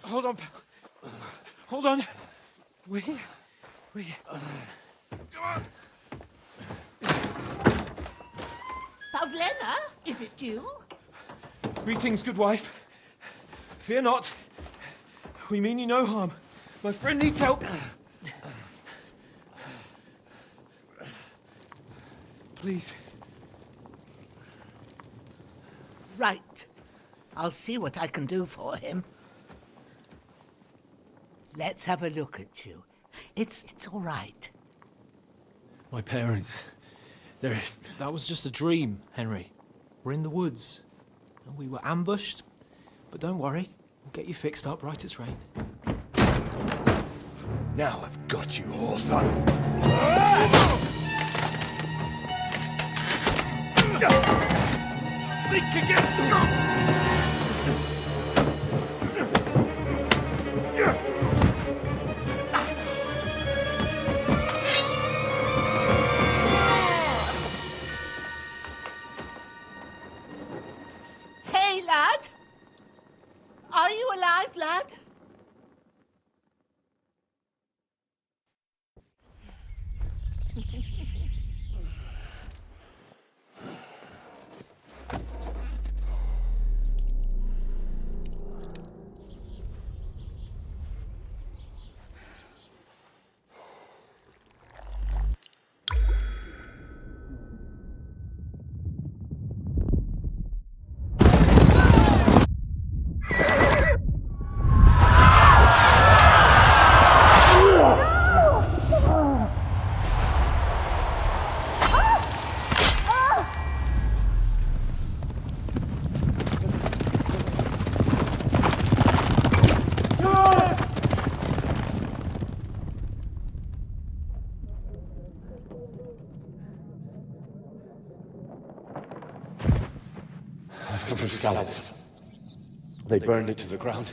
Hold on, pal. Hold on. We're here. We're here. Come on.
Pavlena, is it you?
Greetings, good wife. Fear not. We mean you no harm. My friend needs help. Please.
Right. I'll see what I can do for him. Let's have a look at you. It's all right.
My parents. They're...
That was just a dream, Henry. We're in the woods. And we were ambushed. But don't worry. We'll get you fixed up right as rain.
Now I've got you, whore sons.
Think again, strong!
Hey, lad! Are you alive, lad?
I've come from Skalitz. They burned it to the ground.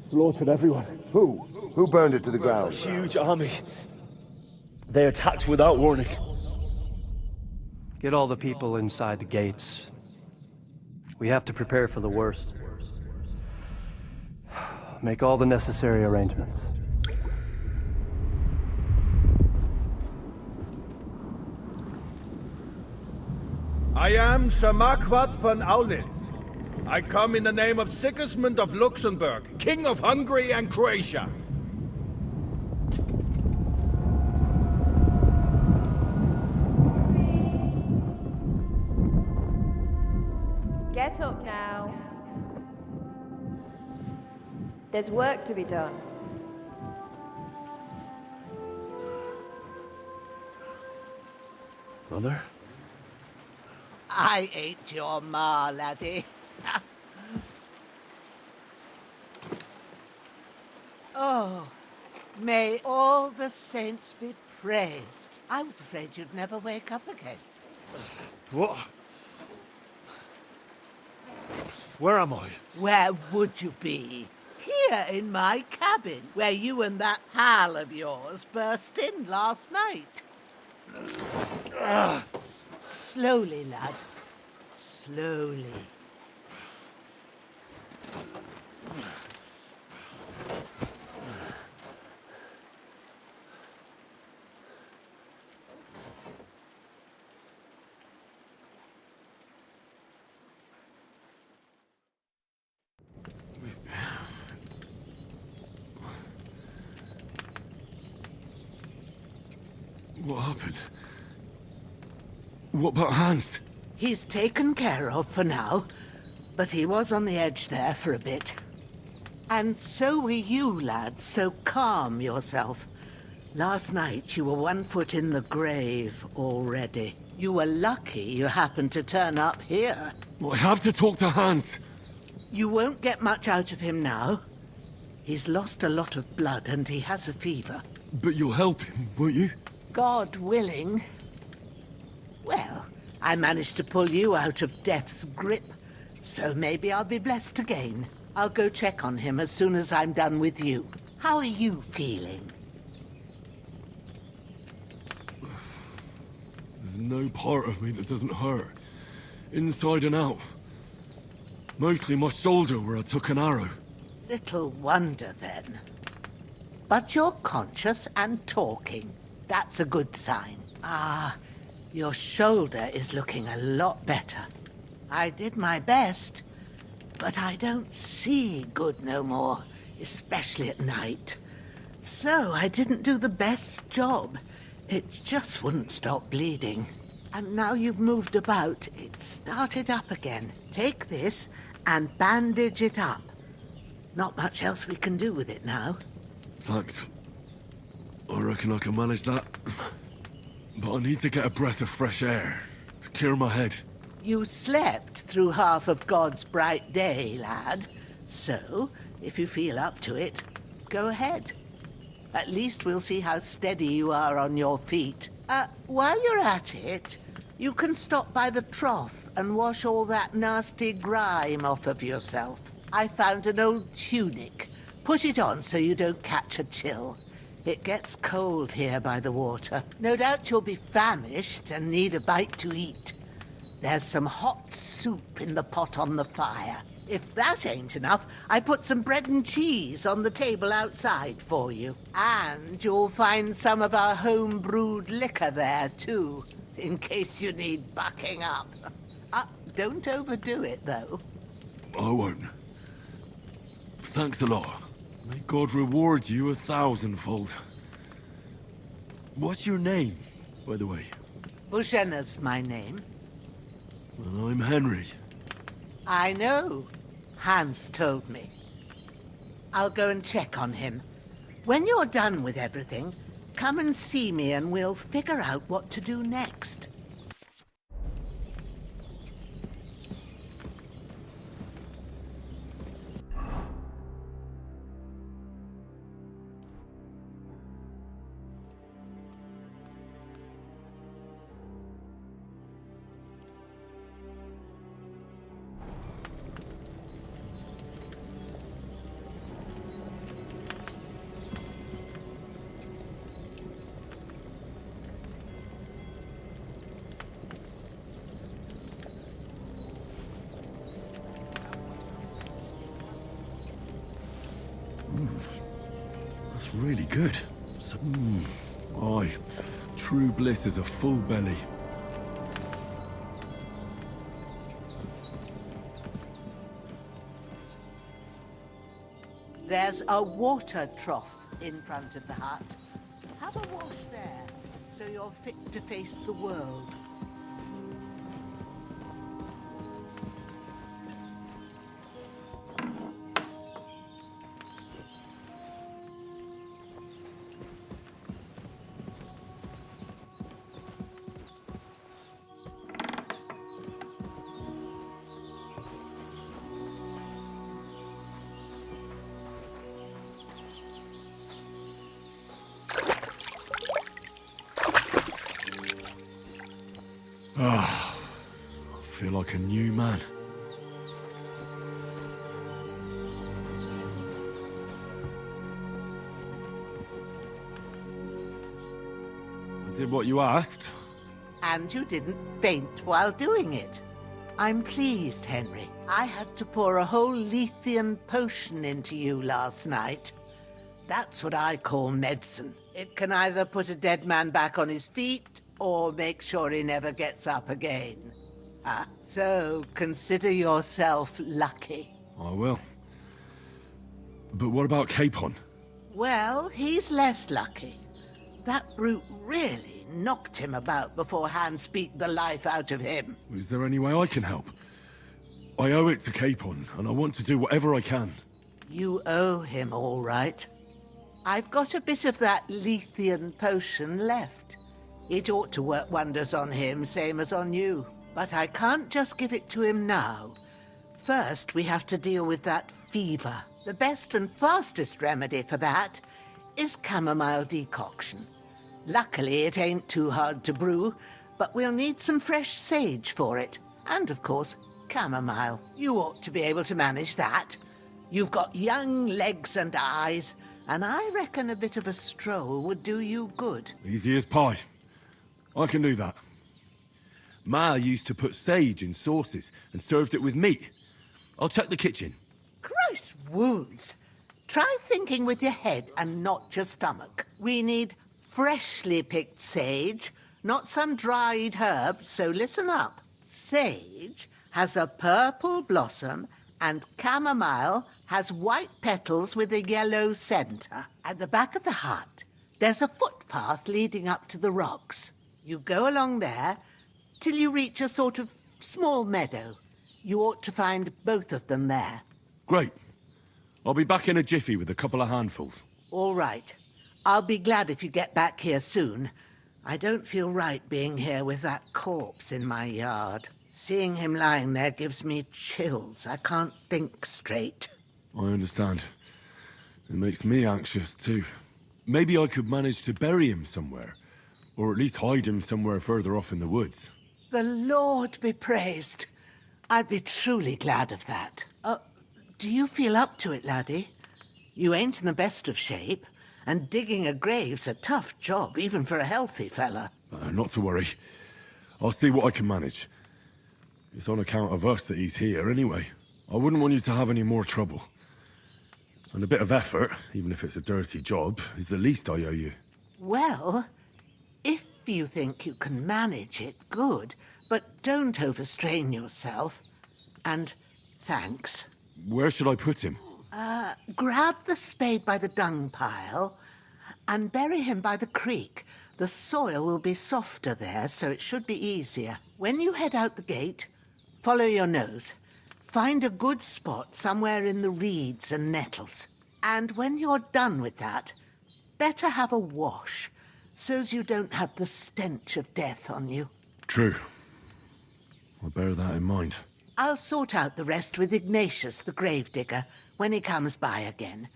Slaughtered everyone.
Who? Who burned it to the ground?
Huge army. They attacked without warning.
Get all the people inside the gates. We have to prepare for the worst. Make all the necessary arrangements.
I am Sir Marquardt von Aulitz. I come in the name of Sigismund of Luxembourg, King of Hungary and Croatia.
Get up now. There's work to be done.
Mother?
I ain't your ma, laddie. Oh, may all the saints be praised. I was afraid you'd never wake up again.
What? Where am I?
Where would you be? Here in my cabin, where you and that pal of yours burst in last night. Slowly, lad. Slowly.
What happened? What about Hans?
He's taken care of for now, but he was on the edge there for a bit. And so were you, lad, so calm yourself. Last night you were 1 foot in the grave already. You were lucky you happened to turn up here.
Well, I have to talk to Hans.
You won't get much out of him now. He's lost a lot of blood and he has a fever.
But you'll help him, won't you?
God willing. Well, I managed to pull you out of death's grip, so maybe I'll be blessed again. I'll go check on him as soon as I'm done with you. How are you feeling?
There's no part of me that doesn't hurt. Inside and out. Mostly my shoulder where I took an arrow.
Little wonder then. But you're conscious and talking. That's a good sign. Ah, your shoulder is looking a lot better. I did my best, but I don't see good no more, especially at night. So I didn't do the best job. It just wouldn't stop bleeding. And now you've moved about, it started up again. Take this and bandage it up. Not much else we can do with it now.
Thanks. I reckon I can manage that. But I need to get a breath of fresh air to clear my head.
You slept through half of God's bright day, lad. So, if you feel up to it, go ahead. At least we'll see how steady you are on your feet. While you're at it, you can stop by the trough and wash all that nasty grime off of yourself. I found an old tunic. Put it on so you don't catch a chill. It gets cold here by the water. No doubt you'll be famished and need a bite to eat. There's some hot soup in the pot on the fire. If that ain't enough, I put some bread and cheese on the table outside for you. And you'll find some of our home-brewed liquor there, too, in case you need bucking up. Don't overdo it, though.
I won't. Thanks a lot. May God reward you 1,000-fold. What's your name, by the way?
Bushenna's my name.
Well, I'm Henry.
I know. Hans told me. I'll go and check on him. When you're done with everything, come and see me and we'll figure out what to do next.
really good. Aye, true bliss is a full belly.
There's a water trough in front of the hut. Have a wash there, so you're fit to face the world.
I feel like a new man. I did what you asked.
And you didn't faint while doing it. I'm pleased, Henry. I had to pour a whole Lethean potion into you last night. That's what I call medicine. It can either put a dead man back on his feet or make sure he never gets up again. So consider yourself lucky.
I will. But what about Capon?
Well, he's less lucky. That brute really knocked him about before Hans beat the life out of him.
Is there any way I can help? I owe it to Capon, and I want to do whatever I can.
You owe him, all right. I've got a bit of that Lethean potion left. It ought to work wonders on him, same as on you. But I can't just give it to him now. First, we have to deal with that fever. The best and fastest remedy for that is chamomile decoction. Luckily, it ain't too hard to brew, but we'll need some fresh sage for it. And, of course, chamomile. You ought to be able to manage that. You've got young legs and eyes, and I reckon a bit of a stroll would do you good.
Easy as pie. I can do that. Ma used to put sage in sauces and served it with meat. I'll check the kitchen.
Christ wounds! Try thinking with your head and not your stomach. We need freshly picked sage, not some dried herb, so listen up. Sage has a purple blossom and chamomile has white petals with a yellow center. At the back of the hut, there's a footpath leading up to the rocks. You go along there till you reach a sort of small meadow. You ought to find both of them there.
Great. I'll be back in a jiffy with a couple of handfuls.
All right. I'll be glad if you get back here soon. I don't feel right being here with that corpse in my yard. Seeing him lying there gives me chills. I can't think straight.
I understand. It makes me anxious, too. Maybe I could manage to bury him somewhere. Or at least hide him somewhere further off in the woods.
The Lord be praised. I'd be truly glad of that. Do you feel up to it, laddie? You ain't in the best of shape, and digging a grave's a tough job, even for a healthy fella.
Not to worry. I'll see what I can manage. It's on account of us that he's here, anyway. I wouldn't want you to have any more trouble. And a bit of effort, even if it's a dirty job, is the least I owe you.
Well, if you think you can manage it, good. But don't overstrain yourself. And thanks.
Where should I put him?
Grab the spade by the dung pile and bury him by the creek. The soil will be softer there, so it should be easier. When you head out the gate, follow your nose. Find a good spot somewhere in the reeds and nettles. And when you're done with that, better have a wash, so's you don't have the stench of death on you.
True. I'll bear that in mind.
I'll sort out the rest with Ignatius, the gravedigger, when he comes by again,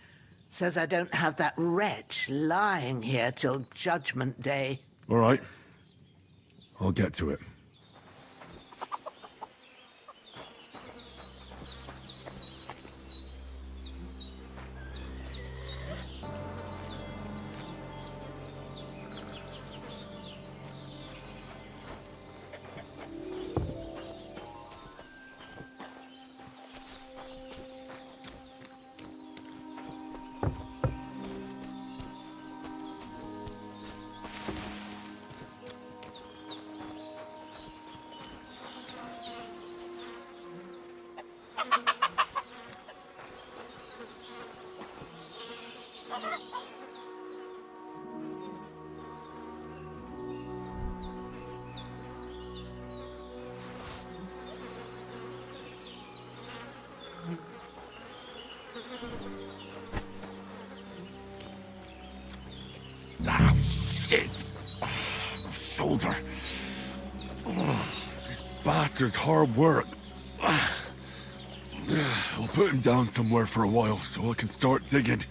so's I don't have that wretch lying here till Judgment Day.
All right. I'll get to it. Shit! Oh, my shoulder. Oh, this bastard's hard work. I'll put him down somewhere for a while so I can start digging.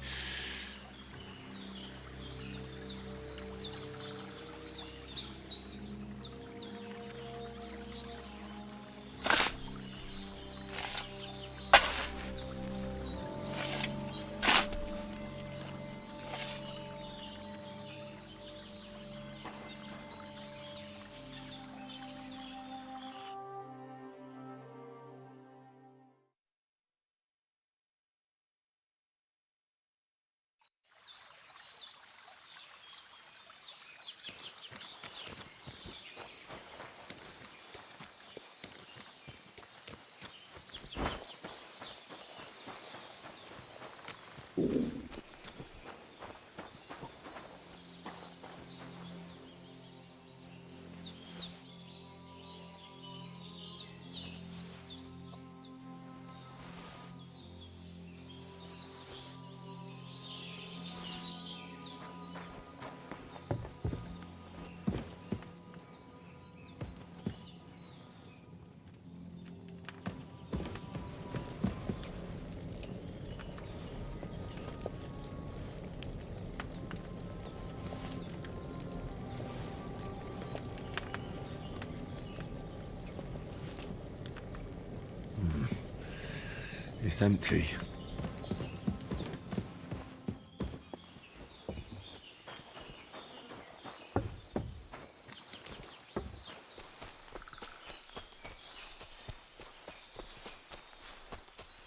It's empty.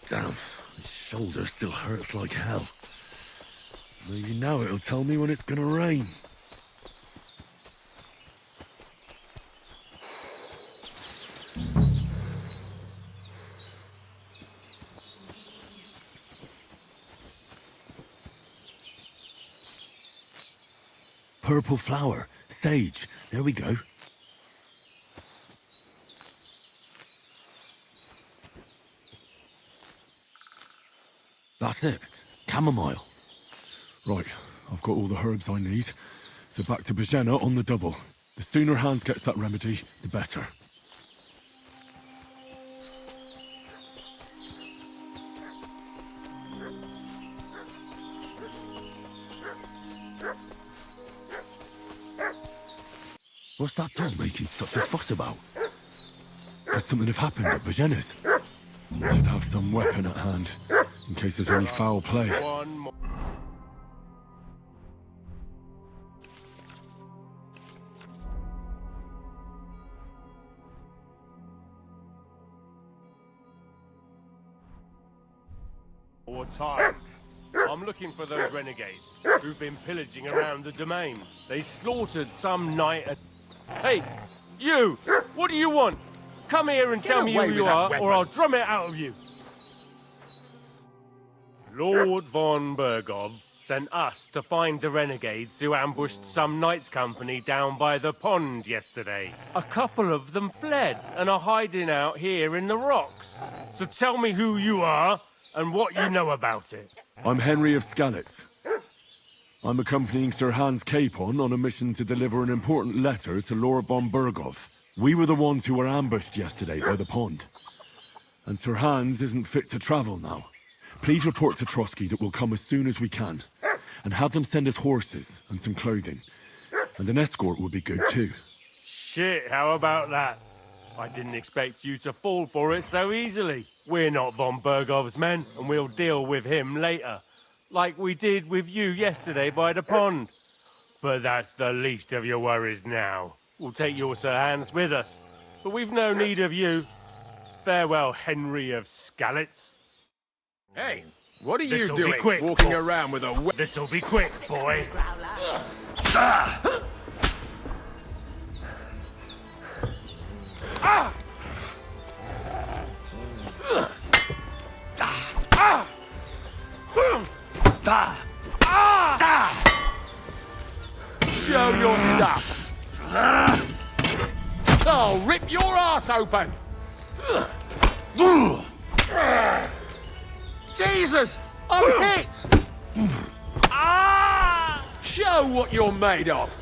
Damn, my shoulder still hurts like hell. Maybe now it'll tell me when it's gonna rain. Purple flower, sage, there we go. That's it, chamomile. Right, I've got all the herbs I need, so back to Bajena on the double. The sooner Hans gets that remedy, the better. What's that dog making such a fuss about? Could something have happened at Bajena's? I should have some weapon at hand, in case there's any foul play.
More time. I'm looking for those renegades who've been pillaging around the domain. They slaughtered some knight at... Hey, you! What do you want? Come here and tell me who you are, or I'll drum it out of you. Lord von Bergov sent us to find the renegades who ambushed some knights' company down by the pond yesterday. A couple of them fled and are hiding out here in the rocks. So tell me who you are and what you know about it.
I'm Henry of Skalitz. I'm accompanying Sir Hans Capon on a mission to deliver an important letter to Lord von Bergov. We were the ones who were ambushed yesterday by the pond. And Sir Hans isn't fit to travel now. Please report to Trotsky that we'll come as soon as we can. And have them send us horses and some clothing. And an escort would be good too.
Shit, how about that? I didn't expect you to fall for it so easily. We're not von Bergov's men, and we'll deal with him later. Like we did with you yesterday by the pond. But that's the least of your worries now. We'll take your Sir Hans with us, but we've no need of you. Farewell, Henry of Skalitz.
Hey, what are you
This'll
doing?
be quick,
Walking
boy.
around with a...
This'll be quick, boy.
Show your stuff. I'll rip your ass open. Jesus, I'm hit. Show what you're made of.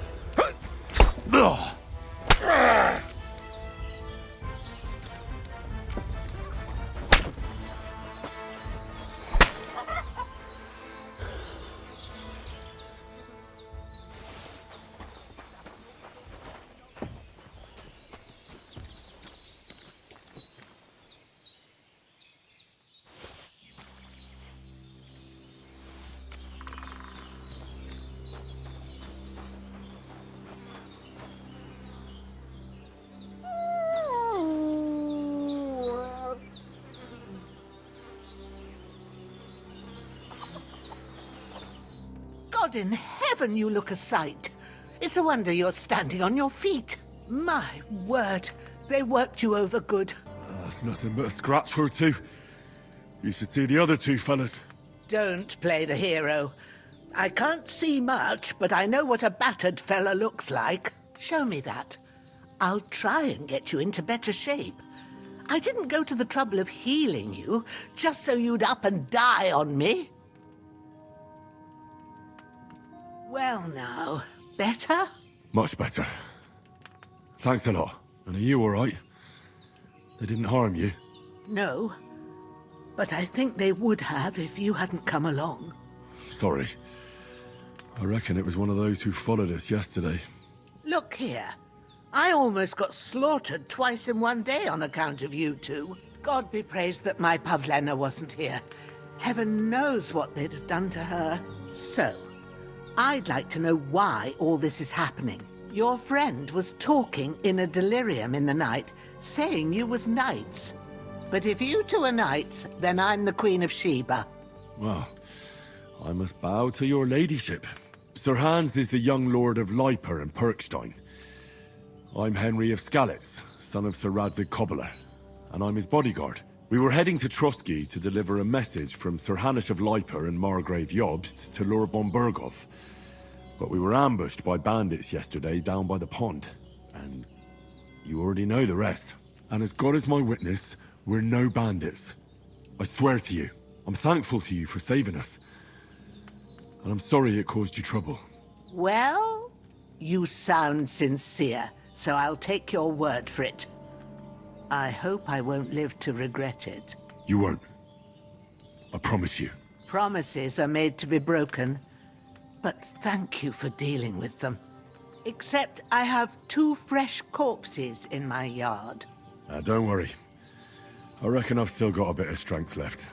God in heaven, you look a sight. It's a wonder you're standing on your feet. My word, they worked you over good.
That's nothing but a scratch or two. You should see the other two fellas.
Don't play the hero. I can't see much, but I know what a battered fella looks like. Show me that. I'll try and get you into better shape. I didn't go to the trouble of healing you just so you'd up and die on me. Well now, better?
Much better. Thanks a lot. And are you all right? They didn't harm you?
No, but I think they would have if you hadn't come along.
Sorry. I reckon it was one of those who followed us yesterday.
Look here. I almost got slaughtered twice in one day on account of you two. God be praised that my Pavlena wasn't here. Heaven knows what they'd have done to her. So, I'd like to know why all this is happening. Your friend was talking in a delirium in the night, saying you was knights. But if you two are knights, then I'm the Queen of Sheba.
Well, I must bow to your ladyship. Sir Hans is the young lord of Leiper and Perkstein. I'm Henry of Skalitz, son of Sir Radzig Cobbler, and I'm his bodyguard. We were heading to Trotsky to deliver a message from Sir Hanish of Leiper and Margrave Jobst to Lord von Berghoff. But we were ambushed by bandits yesterday down by the pond, and you already know the rest. And as God is my witness, we're no bandits. I swear to you, I'm thankful to you for saving us. And I'm sorry it caused you trouble.
Well, you sound sincere, so I'll take your word for it. I hope I won't live to regret it.
You won't. I promise you.
Promises are made to be broken, but thank you for dealing with them. Except I have 2 fresh corpses in my yard.
Don't worry. I reckon I've still got a bit of strength left.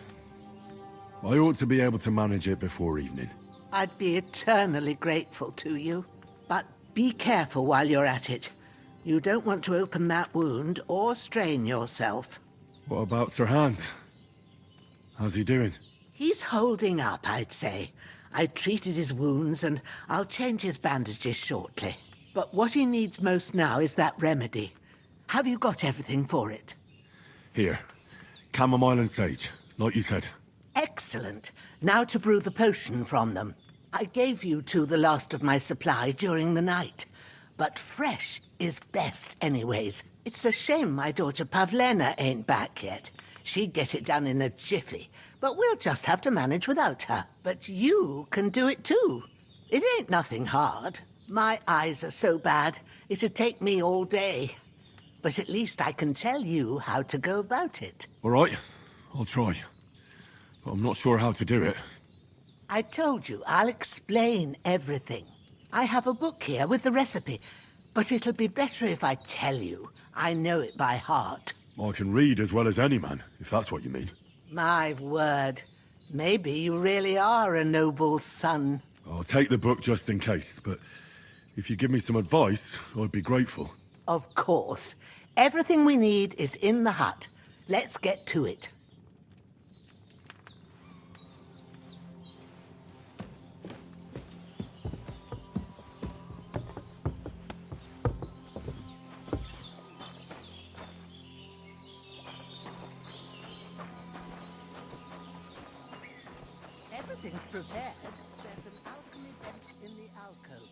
I ought to be able to manage it before evening.
I'd be eternally grateful to you. But be careful while you're at it. You don't want to open that wound or strain yourself.
What about Sir Hans? How's he doing?
He's holding up, I'd say. I treated his wounds and I'll change his bandages shortly. But what he needs most now is that remedy. Have you got everything for it?
Here. Chamomile and sage, like you said.
Excellent. Now to brew the potion from them. I gave you two the last of my supply during the night. But fresh is best anyways. It's a shame my daughter Pavlena ain't back yet. She'd get it done in a jiffy, but we'll just have to manage without her. But you can do it too. It ain't nothing hard. My eyes are so bad, it'd take me all day. But at least I can tell you how to go about it.
All right, I'll try. But I'm not sure how to do it.
I told you, I'll explain everything. I have a book here with the recipe, but it'll be better if I tell you. I know it by heart.
I can read as well as any man, if that's what you mean.
My word. Maybe you really are a noble son.
I'll take the book just in case, but if you give me some advice, I'd be grateful.
Of course. Everything we need is in the hut. Let's get to it. Everything's prepared. There's an alchemy bench in the alcove.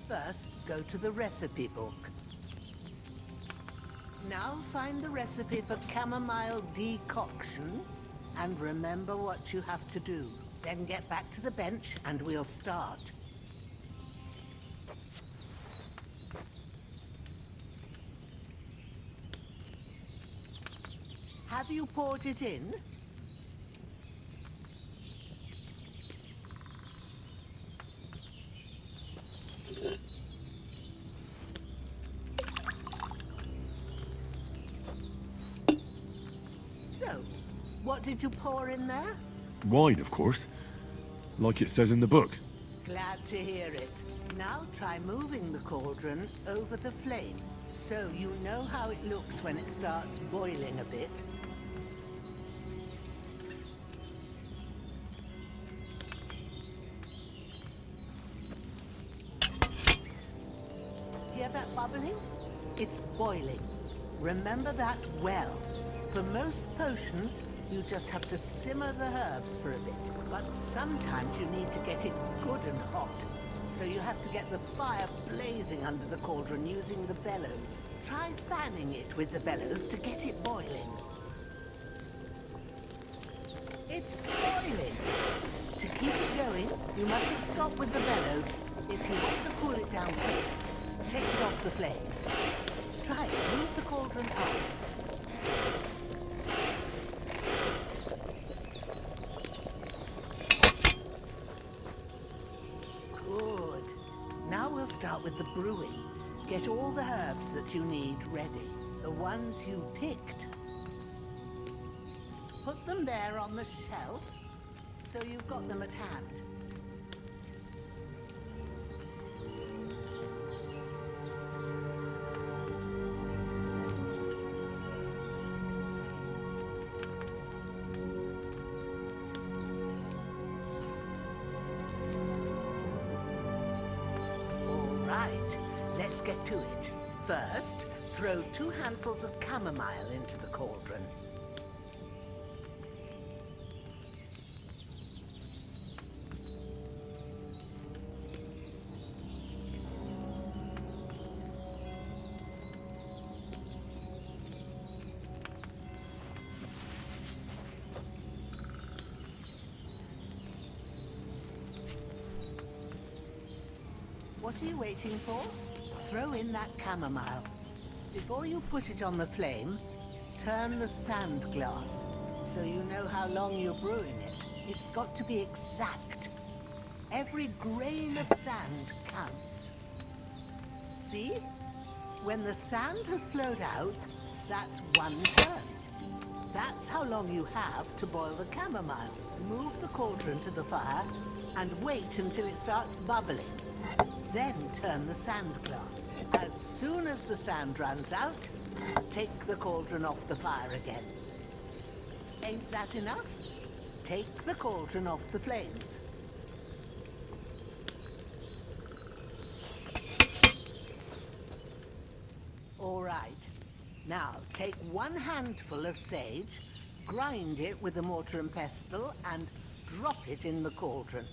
First, go to the recipe book. Now find the recipe for chamomile decoction, and remember what you have to do. Then get back to the bench and we'll start. Have you poured it in? So, what did you pour in there?
Wine, of course. Like it says in the book.
Glad to hear it. Now try moving the cauldron over the flame, so you know how it looks when it starts boiling a bit. Hear that bubbling? It's boiling. Remember that well. For most potions, you just have to simmer the herbs for a bit. But sometimes you need to get it good and hot. So you have to get the fire blazing under the cauldron using the bellows. Try fanning it with the bellows to get it boiling. It's boiling! To keep it going, you mustn't stop with the bellows. If you want to cool it down quick, take it off the flame. Try it. Move the cauldron up. Good. Now we'll start with the brewing. Get all the herbs that you need ready. The ones you picked. Put them there on the shelf, so you've got them at hand. Let's get to it. First, throw 2 handfuls of chamomile into the cauldron. What are you waiting for? Throw in that chamomile. Before you put it on the flame, turn the sand glass so you know how long you're brewing it. It's got to be exact. Every grain of sand counts. See? When the sand has flowed out, that's 1 turn. That's how long you have to boil the chamomile. Move the cauldron to the fire and wait until it starts bubbling. Then turn the sand glass. As soon as the sand runs out, take the cauldron off the fire again. Ain't that enough? Take the cauldron off the flames. All right. Now, take 1 handful of sage, grind it with a mortar and pestle, and drop it in the cauldron.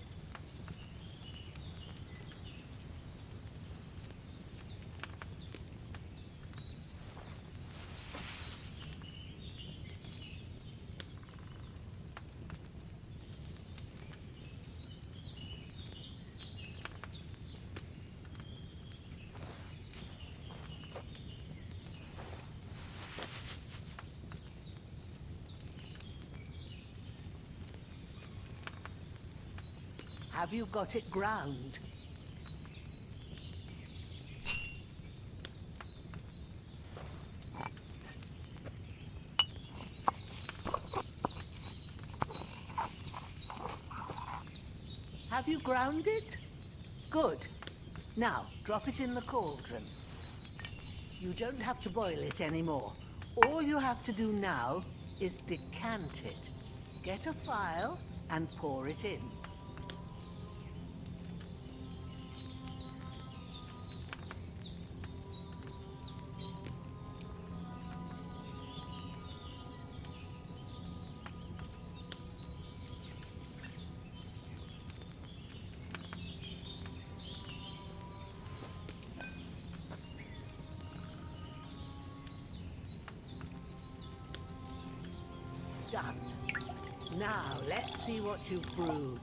Have you got it ground? Have you ground it? Good. Now, drop it in the cauldron. You don't have to boil it anymore. All you have to do now is decant it. Get a phial and pour it in. Done. Now, let's see what you've brewed.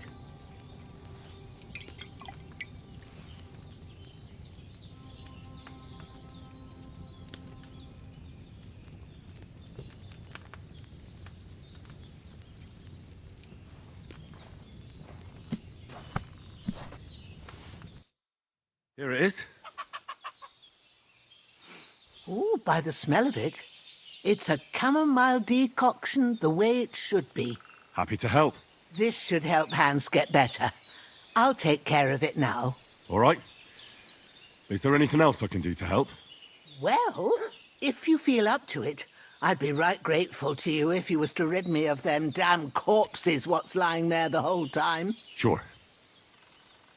Here it is.
Ooh, by the smell of it, it's a chamomile decoction the way it should be.
Happy to help.
This should help Hans get better. I'll take care of it now.
All right. Is there anything else I can do to help?
Well, if you feel up to it, I'd be right grateful to you if you was to rid me of them damn corpses what's lying there the whole time.
Sure.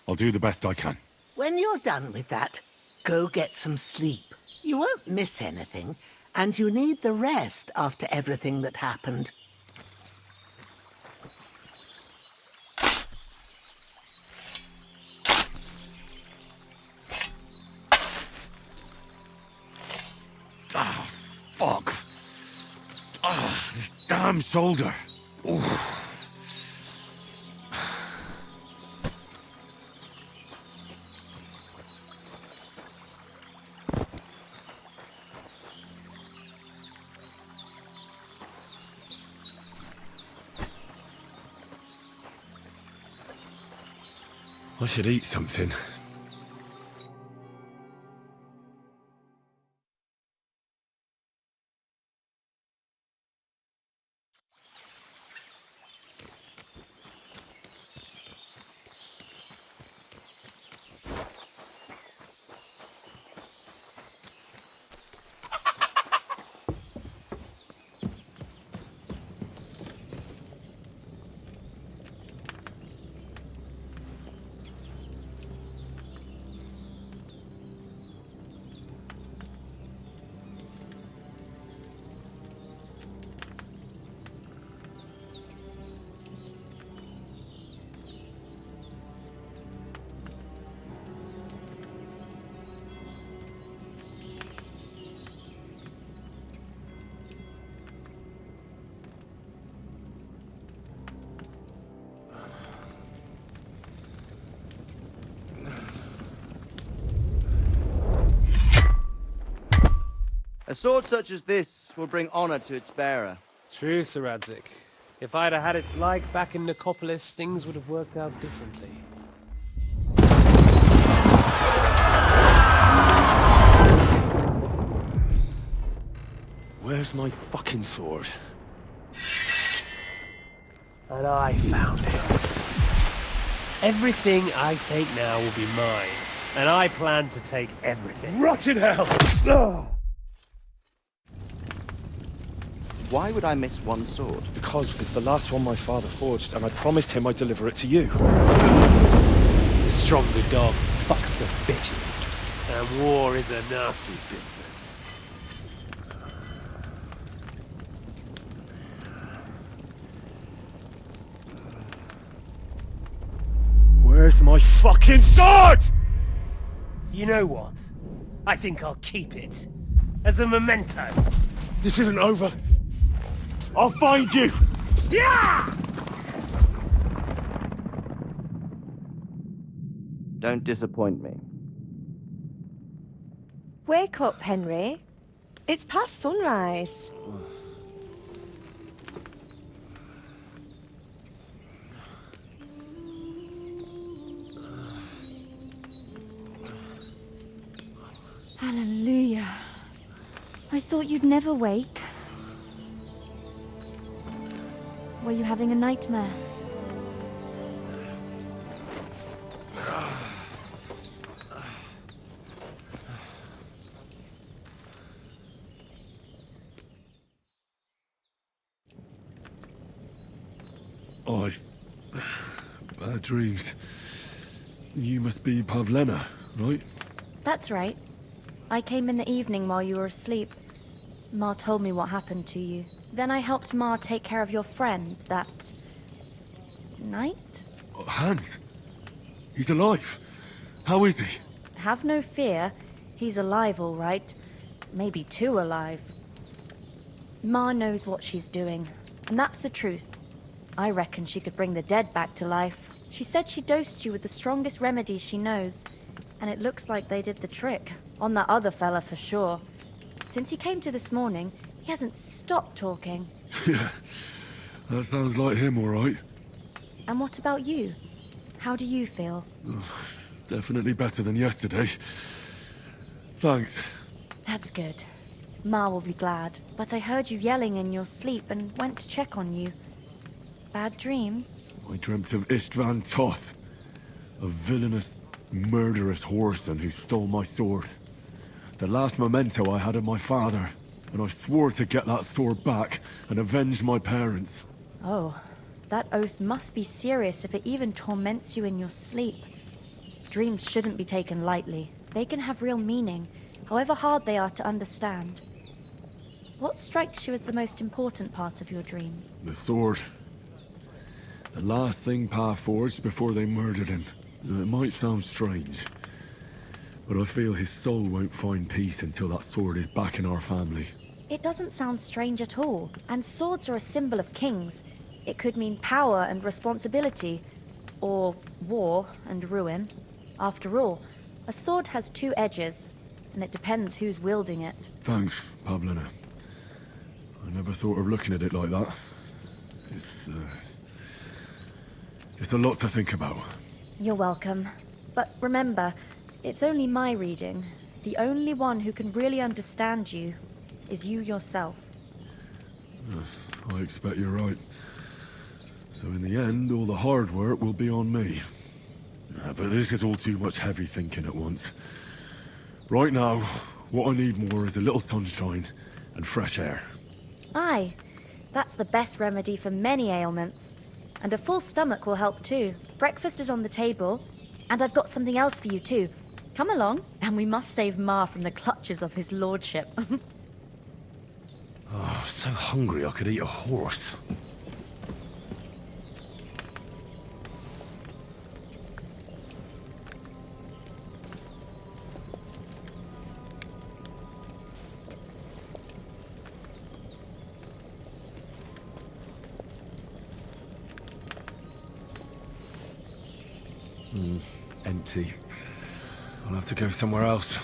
I'll do the best I can.
When you're done with that, go get some sleep. You won't miss anything, and you need the rest after everything that happened.
Ah, fuck. Ah, this damn shoulder. Oof. I should eat something.
A sword such as this will bring honor to its bearer.
True, Sir Radzik. If I'd have had its like back in Nicopolis, things would have worked out differently.
Where's my fucking sword?
And I found it. Everything I take now will be mine, and I plan to take everything.
Rotten hell!
Ugh.
Why would I miss one sword?
Because it's the last one my father forged, and I promised him I'd deliver it to you.
The stronger dog fucks the bitches, and war is a nasty business.
Where's my fucking sword?
You know what? I think I'll keep it. As a memento.
This isn't over. I'll find you!
Yeah!
Don't disappoint me.
Wake up, Henry. It's past sunrise.
Hallelujah. I thought you'd never wake. Were you having a nightmare?
Bad dreams. You must be Pavlena, right?
That's right. I came in the evening while you were asleep. Ma told me what happened to you. Then I helped Ma take care of your friend that night?
Hans? He's alive. How is he?
Have no fear. He's alive, all right. Maybe too alive. Ma knows what she's doing, and that's the truth. I reckon she could bring the dead back to life. She said she dosed you with the strongest remedies she knows, and it looks like they did the trick. On that other fella for sure. Since he came to this morning, he hasn't stopped talking.
Yeah, that sounds like him, all right.
And what about you? How do you feel?
Definitely better than yesterday. Thanks.
That's good. Ma will be glad, but I heard you yelling in your sleep and went to check on you. Bad dreams?
I dreamt of Istvan Toth, a villainous, murderous whoreson who stole my sword. The last memento I had of my father, and I swore to get that sword back and avenge my parents.
Oh, that oath must be serious if it even torments you in your sleep. Dreams shouldn't be taken lightly. They can have real meaning, however hard they are to understand. What strikes you as the most important part of your dream?
The sword. The last thing Pa forged before they murdered him. It might sound strange, but I feel his soul won't find peace until that sword is back in our family.
It doesn't sound strange at all, and swords are a symbol of kings. It could mean power and responsibility, or war and ruin. After all, a sword has two edges, and it depends who's wielding it.
Thanks, Pavlina. I never thought of looking at it like that. It's a lot to think about.
You're welcome. But remember, it's only my reading. The only one who can really understand you is you yourself.
I expect you're right. So in the end, all the hard work will be on me. But this is all too much heavy thinking at once. Right now, what I need more is a little sunshine and fresh air.
Aye, that's the best remedy for many ailments. And a full stomach will help too. Breakfast is on the table, and I've got something else for you too. Come along, and we must save Ma from the clutches of his lordship.
Oh, so hungry I could eat a horse.
Empty. I'll have to go somewhere else.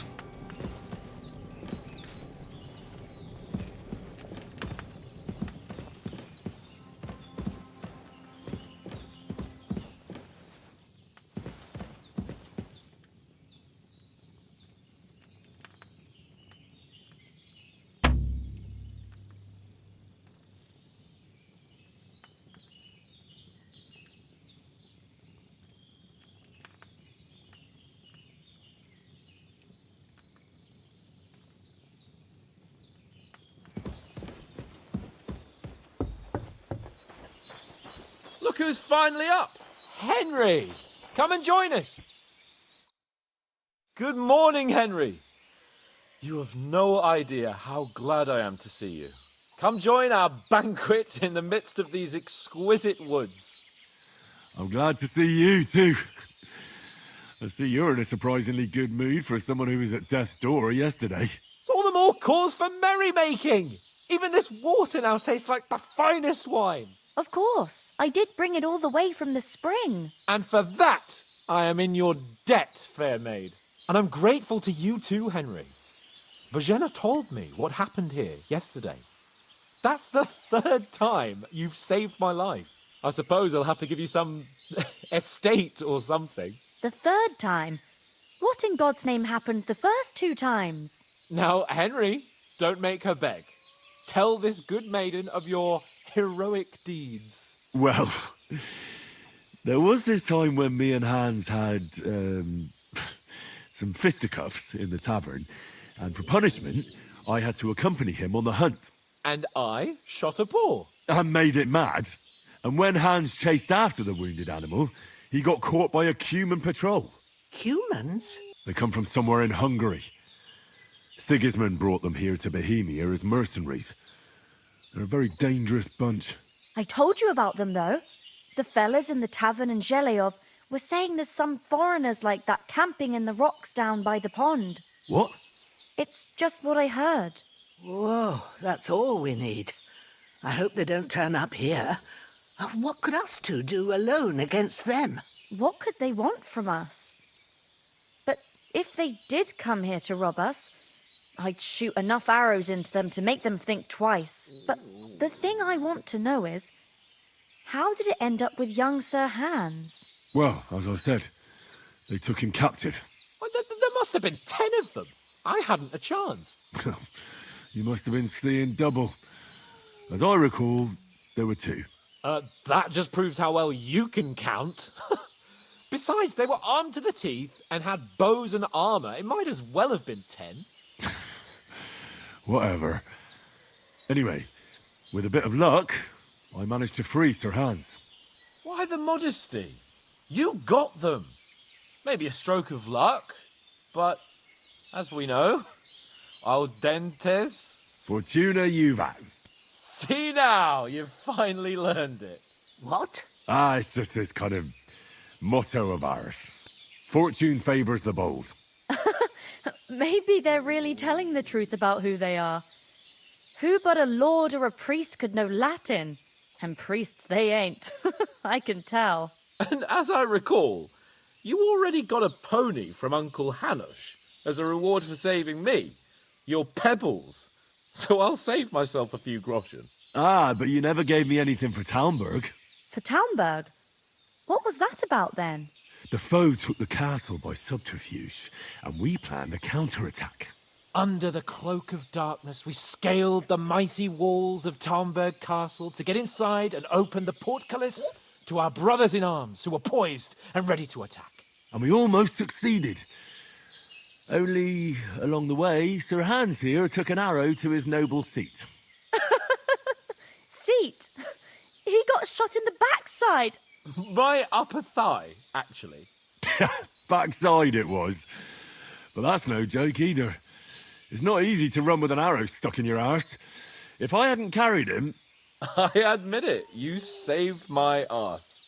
Look who's finally up! Henry! Come and join us! Good morning, Henry! You have no idea how glad I am to see you. Come join our banquet in the midst of these exquisite woods.
I'm glad to see you too. I see you're in a surprisingly good mood for someone who was at death's door yesterday.
It's all the more cause for merrymaking! Even this water now tastes like the finest wine.
Of course. I did bring it all the way from the spring.
And for that, I am in your debt, fair maid. And I'm grateful to you too, Henry. Bojena told me what happened here yesterday. That's the third time you've saved my life. I suppose I'll have to give you some estate or something.
The third time? What in God's name happened the first two times?
Now, Henry, don't make her beg. Tell this good maiden of your heroic deeds.
Well, there was this time when me and Hans had some fisticuffs in the tavern, and for punishment, I had to accompany him on the hunt.
And I shot a boar.
And made it mad. And when Hans chased after the wounded animal, he got caught by a Cuman patrol.
Humans?
They come from somewhere in Hungary. Sigismund brought them here to Bohemia as mercenaries. They're a very dangerous bunch.
I told you about them, though. The fellas in the tavern in Zheleyov were saying there's some foreigners like that camping in the rocks down by the pond.
What?
It's just what I heard.
Whoa, that's all we need. I hope they don't turn up here. What could us two do alone against them?
What could they want from us? But if they did come here to rob us, I'd shoot enough arrows into them to make them think twice. But the thing I want to know is, how did it end up with young Sir Hans?
Well, as I said, they took him captive.
Well, there must have been 10 of them. I hadn't a chance.
You must have been seeing double. As I recall, there were 2.
That just proves how well you can count. Besides, they were armed to the teeth and had bows and armour. It might as well have been 10.
Whatever. Anyway, with a bit of luck, I managed to free Sir Hans.
Why the modesty? You got them. Maybe a stroke of luck, but as we know, al dentes.
Fortuna juvat.
See now, you've finally learned it.
What?
It's just this kind of motto of ours. Fortune favours the bold.
Maybe they're really telling the truth about who they are. Who but a lord or a priest could know Latin? And priests they ain't. I can tell.
And as I recall, you already got a pony from Uncle Hanush as a reward for saving me. Your pebbles. So I'll save myself a few groschen.
But you never gave me anything for Talmberg.
For Talmberg? What was that about then?
The foe took the castle by subterfuge, and we planned a counterattack.
Under the cloak of darkness, we scaled the mighty walls of Talmberg Castle to get inside and open the portcullis to our brothers in arms who were poised and ready to attack.
And we almost succeeded. Only, along the way, Sir Hans here took an arrow to his noble seat.
Seat? He got shot in the backside.
My upper thigh, actually.
Backside it was. But that's no joke either. It's not easy to run with an arrow stuck in your arse. If I hadn't carried him...
I admit it, you saved my arse.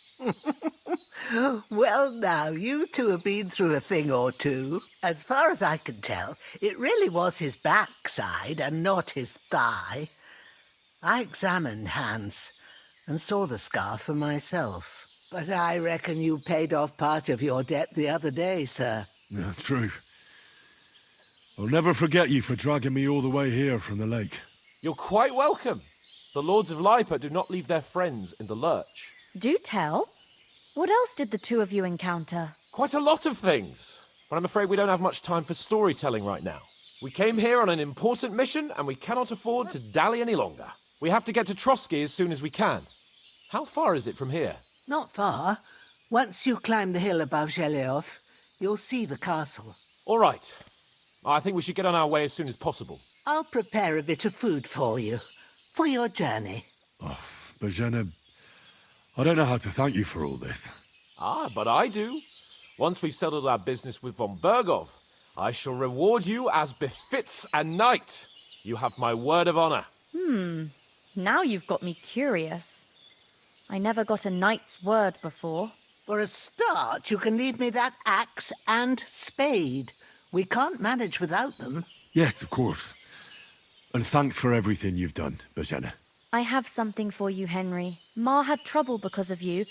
Well, now, you two have been through a thing or two. As far as I can tell, it really was his backside and not his thigh. I examined Hans and saw the scar for myself. But I reckon you paid off part of your debt the other day, sir.
Yeah, true. I'll never forget you for dragging me all the way here from the lake.
You're quite welcome. The Lords of Lipa do not leave their friends in the lurch.
Do tell. What else did the two of you encounter?
Quite a lot of things. But I'm afraid we don't have much time for storytelling right now. We came here on an important mission, and we cannot afford to dally any longer. We have to get to Trotsky as soon as we can. How far is it from here?
Not far. Once you climb the hill above Geleoth, you'll see the castle.
All right. I think we should get on our way as soon as possible.
I'll prepare a bit of food for you, for your journey.
Bozhena, I don't know how to thank you for all this.
But I do. Once we've settled our business with von Bergov, I shall reward you as befits a knight. You have my word of honor.
Now you've got me curious. I never got a knight's word before.
For a start, you can leave me that axe and spade. We can't manage without them.
Yes, of course. And thanks for everything you've done, Bozhena.
I have something for you, Henry. Ma had trouble because of you,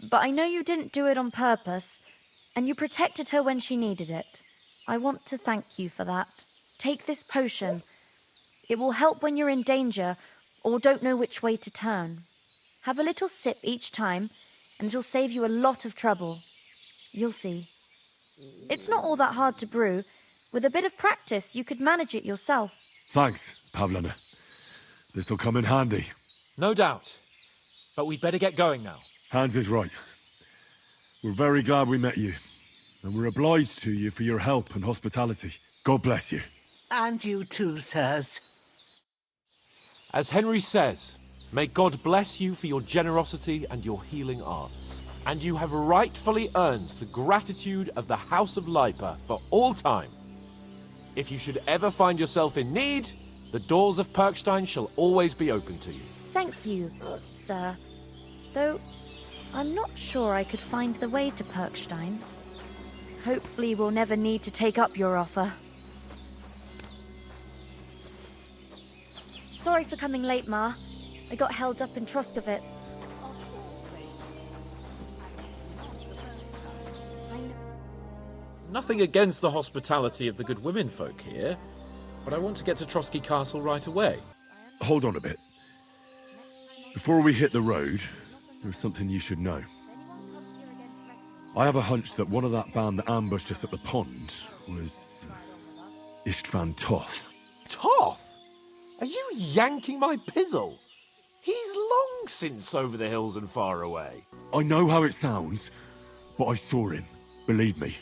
but I know you didn't do it on purpose, and you protected her when she needed it. I want to thank you for that. Take this potion. It will help when you're in danger or don't know which way to turn. Have a little sip each time, and it'll save you a lot of trouble. You'll see. It's not all that hard to brew. With a bit of practice, you could manage it yourself.
Thanks, Pavlana. This'll come in handy.
No doubt. But we'd better get going now.
Hans is right. We're very glad we met you. And we're obliged to you for your help and hospitality. God bless you.
And you too, sirs.
As Henry says, may God bless you for your generosity and your healing arts. And you have rightfully earned the gratitude of the House of Lipa for all time. If you should ever find yourself in need, the doors of Perkstein shall always be open to you.
Thank you, sir. Though, I'm not sure I could find the way to Perkstein. Hopefully we'll never need to take up your offer. Sorry for coming late, Ma. I got held up in Troskowitz.
Nothing against the hospitality of the good women folk here, but I want to get to Trotsky Castle right away.
Hold on a bit. Before we hit the road, there's something you should know. I have a hunch that one of that band that ambushed us at the pond was Istvan Toth.
Toth? Are you yanking my pizzle? He's long since over the hills and far away.
I know how it sounds, but I saw him. Believe me.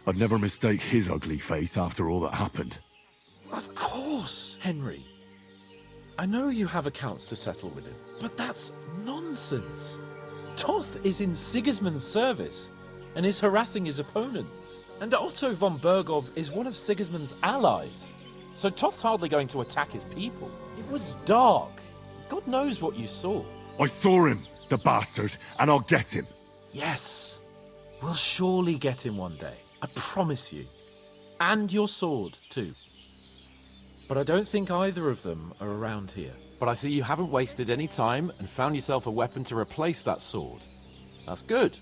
I'd never mistake his ugly face after all that happened.
Of course, Henry. I know you have accounts to settle with him, but that's nonsense. Toth is in Sigismund's service and is harassing his opponents. And Otto von Bergov is one of Sigismund's allies. So Toth's hardly going to attack his people. It was dark. God knows what you saw.
I saw him, the bastard, and I'll get him.
Yes. We'll surely get him one day. I promise you. And your sword, too. But I don't think either of them are around here.
But I see you haven't wasted any time and found yourself a weapon to replace that sword. That's good.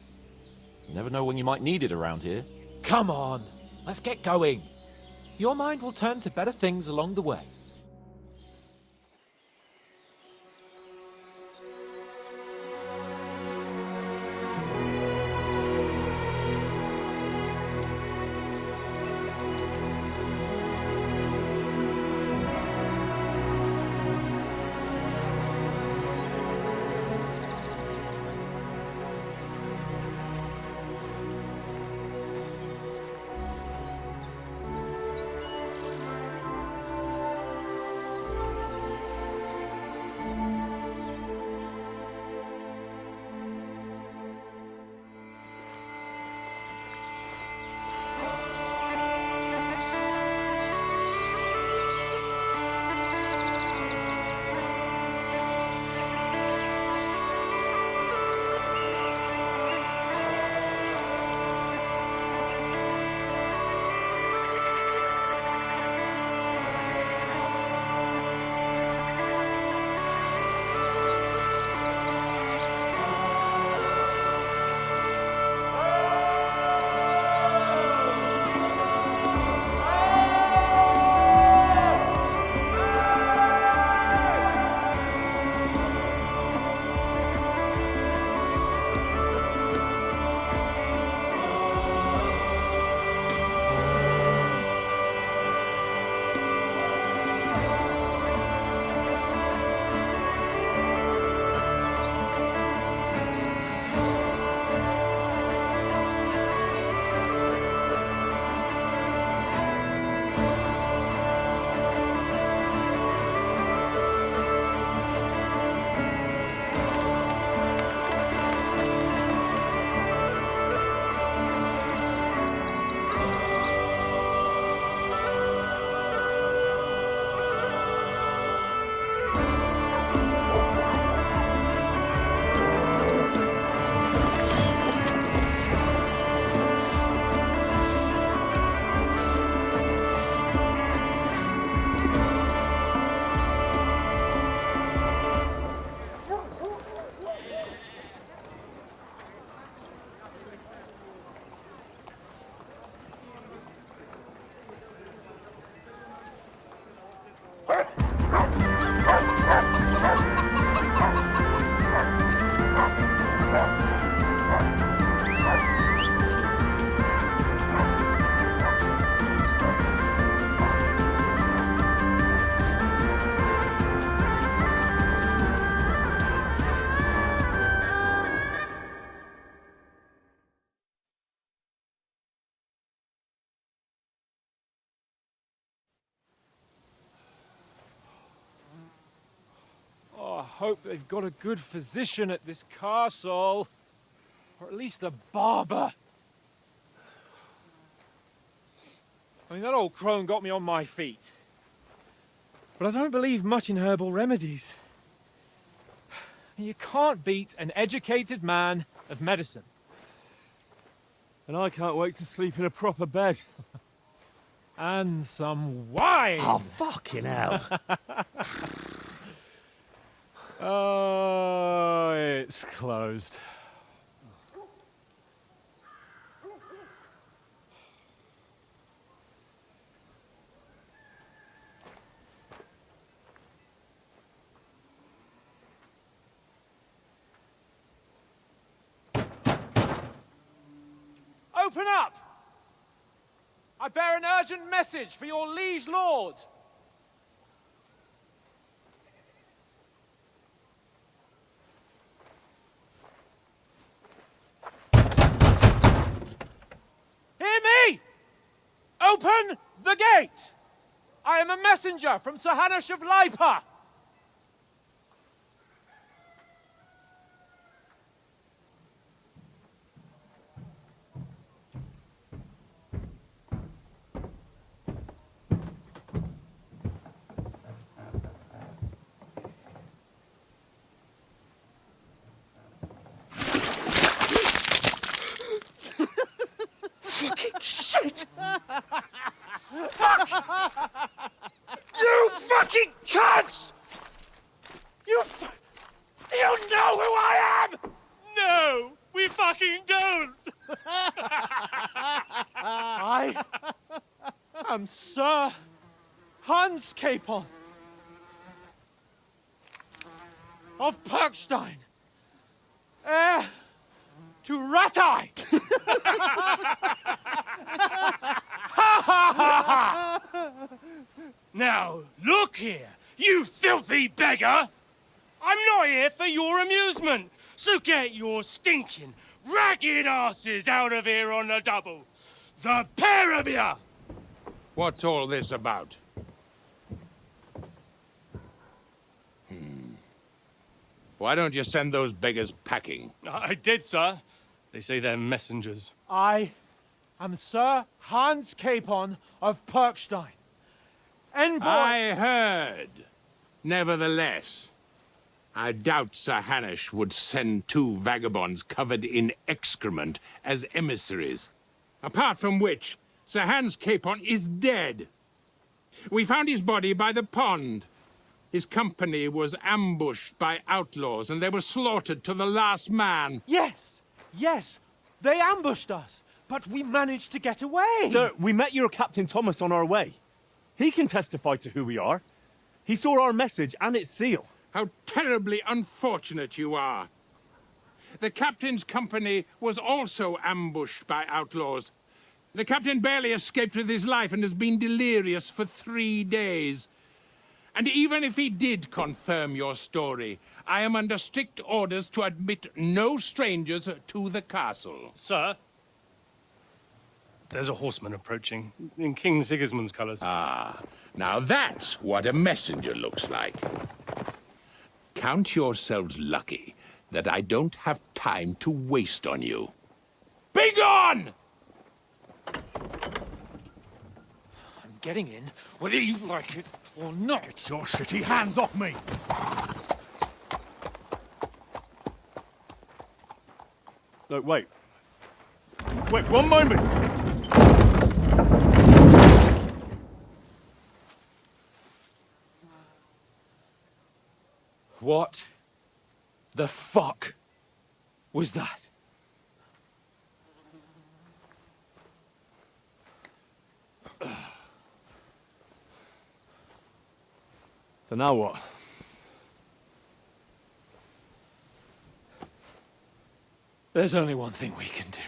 You never know when you might need it around here.
Come on, let's get going. Your mind will turn to better things along the way.
I hope they've got a good physician at this castle. Or at least a barber. I mean, that old crone got me on my feet. But I don't believe much in herbal remedies. You can't beat an educated man of medicine.
And I can't wait to sleep in a proper bed.
And some wine!
Oh, fucking hell.
Oh, it's closed.
Open up! I bear an urgent message for your liege lord. Hear me! Open the gate! I am a messenger from Sir Hanush of Lipa.
Fucking shit! Fuck! You fucking cunts! Do you know who I am?
No, we fucking don't. I am Sir Hans Capon of Perkstein, heir to Ratai. Now, look here, you filthy beggar! I'm not here for your amusement, so get your stinking, ragged asses out of here on the double. The pair of you!
What's all this about? Why don't you send those beggars packing?
I did, sir. They say they're messengers. I am Sir Hans Capon of Perkstein. Envoy...
I heard. Nevertheless, I doubt Sir Hanush would send two vagabonds covered in excrement as emissaries. Apart from which, Sir Hans Capon is dead. We found his body by the pond. His company was ambushed by outlaws, and they were slaughtered to the last man.
Yes, yes, they ambushed us, but we managed to get away.
Sir, we met your Captain Thomas on our way. He can testify to who we are. He saw our message and its seal.
How terribly unfortunate you are. The captain's company was also ambushed by outlaws. The captain barely escaped with his life and has been delirious for 3 days. And even if he did confirm your story, I am under strict orders to admit no strangers to the castle.
Sir, there's a horseman approaching in King Sigismund's colours.
Ah, now that's what a messenger looks like. Count yourselves lucky that I don't have time to waste on you. Be gone!
I'm getting in, whether you like it or not.
Get your shitty hands off me!
Look, wait. Wait, one moment!
What the fuck was that?
So now what?
There's only one thing we can do.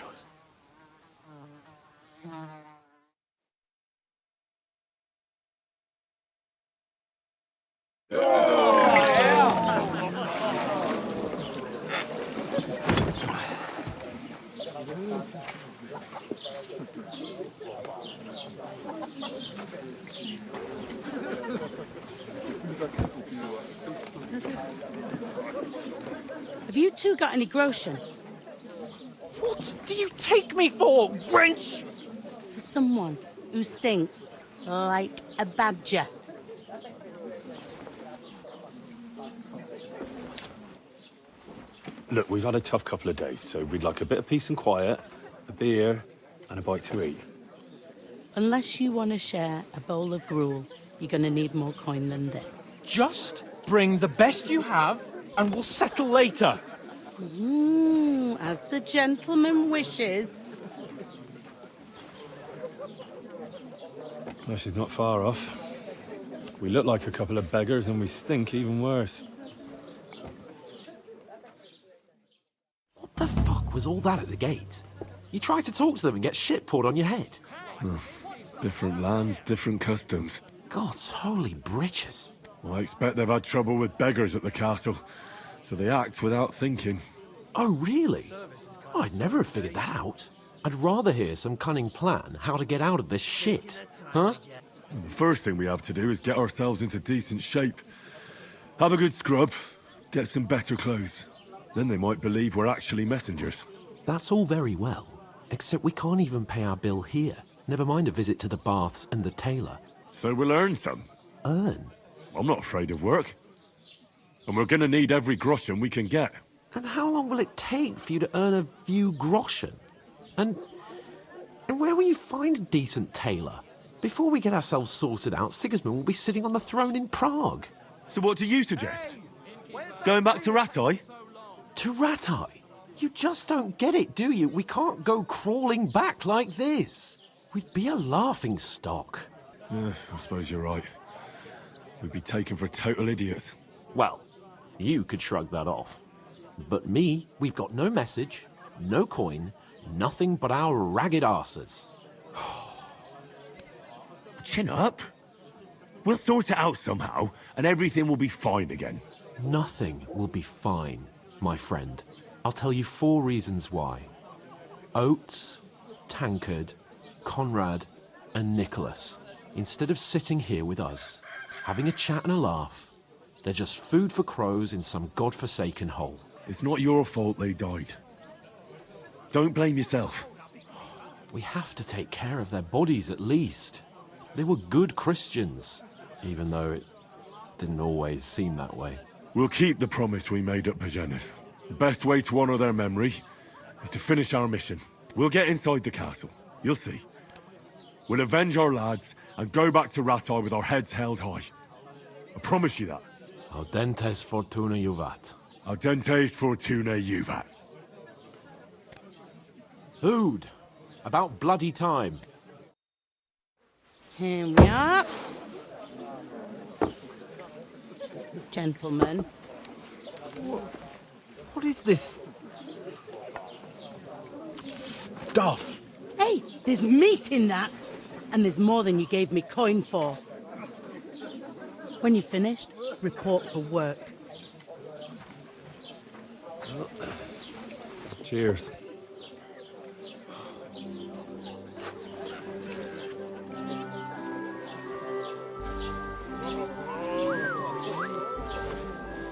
Have you two got any groschen?
What do you take me for, wench?
For someone who stinks like a badger.
Look, we've had a tough couple of days, so we'd like a bit of peace and quiet, a beer, and a bite to eat.
Unless you want to share a bowl of gruel, you're going to need more coin than this.
Just bring the best you have, and we'll settle later.
As the gentleman wishes.
Well, she's not far off. We look like a couple of beggars, and we stink even worse.
What the fuck was all that at the gate? You try to talk to them and get shit poured on your head.
Different lands, different customs.
God's holy britches.
Well, I expect they've had trouble with beggars at the castle, so they act without thinking.
Oh, really? Oh, I'd never have figured that out. I'd rather hear some cunning plan how to get out of this shit. Huh?
Well, the first thing we have to do is get ourselves into decent shape. Have a good scrub, get some better clothes. Then they might believe we're actually messengers.
That's all very well, except we can't even pay our bill here. Never mind a visit to the baths and the tailor.
So we'll earn some.
Earn?
I'm not afraid of work. And we're gonna need every groschen we can get.
And how long will it take for you to earn a few groschen? And where will you find a decent tailor? Before we get ourselves sorted out, Sigismund will be sitting on the throne in Prague.
So what do you suggest? Going back to Ratai?
To Ratai? You just don't get it, do you? We can't go crawling back like this. We'd be a laughing stock.
I suppose you're right. We'd be taken for total idiots.
Well, you could shrug that off. But me, we've got no message, no coin, nothing but our ragged arses.
Chin up. We'll sort it out somehow, and everything will be fine again.
Nothing will be fine, my friend. I'll tell you 4 reasons why. Oates, Tankard, Conrad, and Nicholas, instead of sitting here with us, having a chat and a laugh, they're just food for crows in some godforsaken hole.
It's not your fault they died. Don't blame yourself.
We have to take care of their bodies at least. They were good Christians, even though it didn't always seem that way.
We'll keep the promise we made at Pagenes. The best way to honor their memory is to finish our mission. We'll get inside the castle. You'll see. We'll avenge our lads and go back to Ratai with our heads held high. I promise you that.
Audentes fortuna juvat.
Audentes fortuna juvat.
Food. About bloody time.
Here we are. Gentlemen.
What is this stuff?
Hey, there's meat in that. And there's more than you gave me coin for. When you're finished, report for work.
Cheers.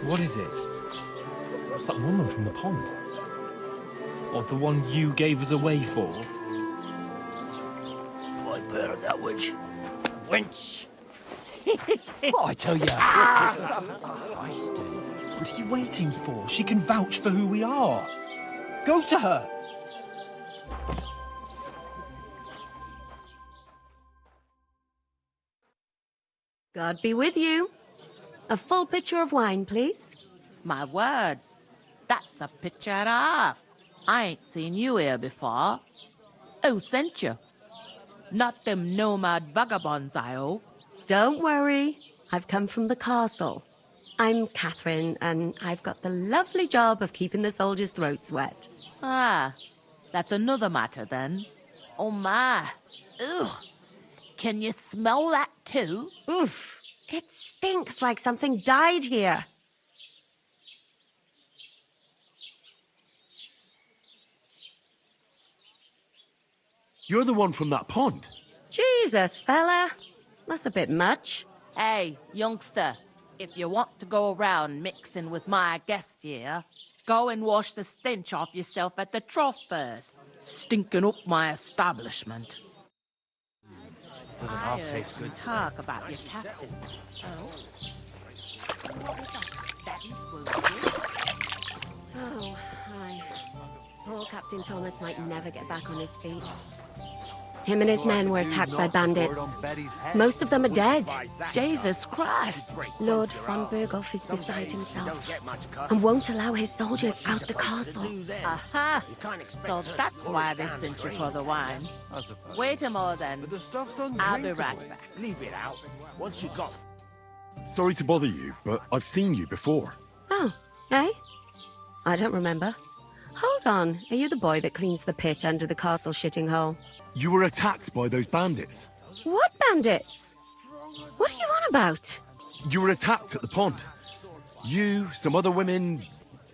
What is it? It's that woman from the pond.
Or the one you gave us away for?
I bear that witch. Wench!
What I tell you? What are you waiting for? She can vouch for who we are. Go to her.
God be with you. A full pitcher of wine, please.
My word, that's a pitcher and a half. I ain't seen you here before. Who sent you? Not them nomad vagabonds, I hope.
Don't worry. I've come from the castle. I'm Catherine, and I've got the lovely job of keeping the soldiers' throats wet.
Ah, that's another matter then. Oh my. Ugh. Can you smell that too?
Oof. It stinks like something died here.
You're the one from that pond.
Jesus, fella. That's a bit much.
Hey, youngster, if you want to go around mixing with my guests here, go and wash the stench off yourself at the trough first. Stinking up my establishment.
Doesn't half taste good.
Talk about your captain.
Oh, hi. Poor Captain Thomas might never get back on his feet. Him and his men were attacked by bandits. Most of them are dead.
Jesus Christ!
Lord von Berghoff is beside himself and won't allow his soldiers out the castle.
Aha! So that's why they sent you for the wine. Wait a moment then.
But the stuff's
I'll be right back.
Leave it out. Once you got...
Sorry to bother you, but I've seen you before.
Oh, eh? I don't remember. Hold on. Are you the boy that cleans the pit under the castle shitting hole?
You were attacked by those bandits.
What bandits? What are you on about?
You were attacked at the pond. You, some other women,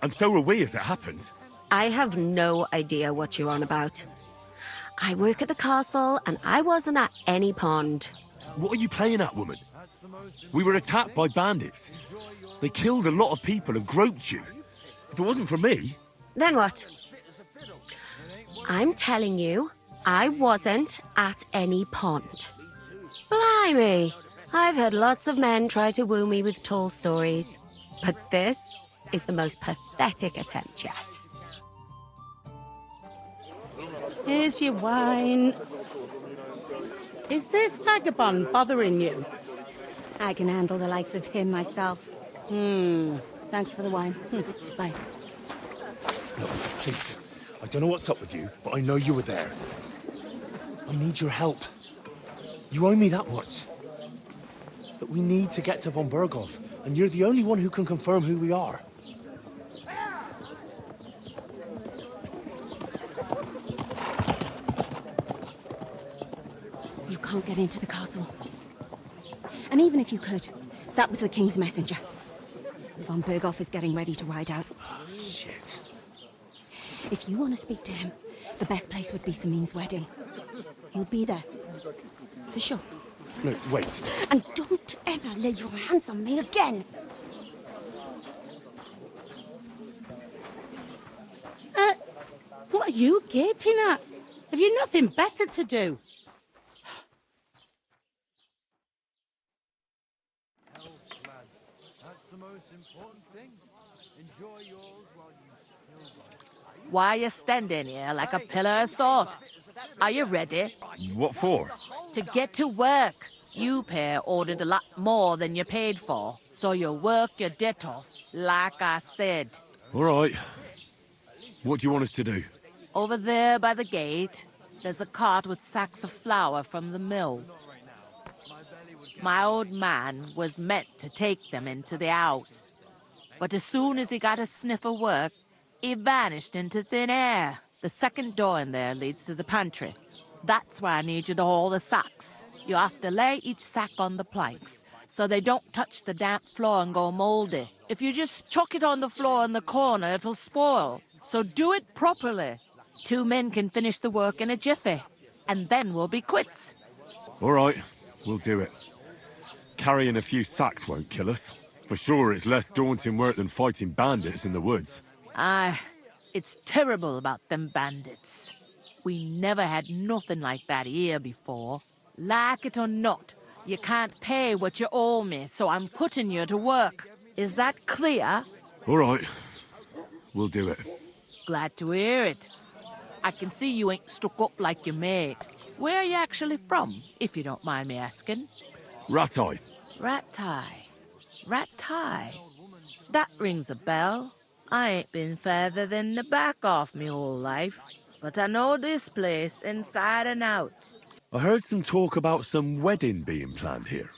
and so were we as it happens.
I have no idea what you're on about. I work at the castle, and I wasn't at any pond.
What are you playing at, woman? We were attacked by bandits. They killed a lot of people and groped you. If it wasn't for me...
Then what? I'm telling you, I wasn't at any pond. Blimey! I've had lots of men try to woo me with tall stories, but this is the most pathetic attempt yet.
Here's your wine. Is this vagabond bothering you?
I can handle the likes of him myself. Thanks for the wine. Bye.
Look, please. I don't know what's up with you, but I know you were there. I need your help. You owe me that much. But we need to get to von Berghoff, and you're the only one who can confirm who we are.
You can't get into the castle. And even if you could, that was the King's messenger. Von Berghoff is getting ready to ride out.
Shit.
If you want to speak to him, the best place would be Samin's wedding. He'll be there. For sure.
No, wait.
And don't ever lay your hands on me again!
What are you gaping at? Have you nothing better to do?
That's the most important thing. Enjoy yours while you still got it.
Why are you standing here like a pillar of salt? Are you ready?
What for?
To get to work. You pair ordered a lot more than you paid for, so you work your debt off, like I said.
All right. What do you want us to do?
Over there by the gate, there's a cart with sacks of flour from the mill. My old man was meant to take them into the house, but as soon as he got a sniff of work, he vanished into thin air. The second door in there leads to the pantry. That's where I need you to haul the sacks. You have to lay each sack on the planks, so they don't touch the damp floor and go moldy. If you just chuck it on the floor in the corner, it'll spoil. So do it properly. 2 men can finish the work in a jiffy, and then we'll be quits.
All right, we'll do it. Carrying a few sacks won't kill us. For sure, it's less daunting work than fighting bandits in the woods.
Aye, it's terrible about them bandits. We never had nothing like that here before. Like it or not, you can't pay what you owe me, so I'm putting you to work. Is that clear?
All right, we'll do it.
Glad to hear it. I can see you ain't stuck up like your mate. Where are you actually from, if you don't mind me asking?
Ratai.
Ratai. Ratai. That rings a bell. I ain't been further than the back off me whole life, but I know this place inside and out.
I heard some talk about some wedding being planned here.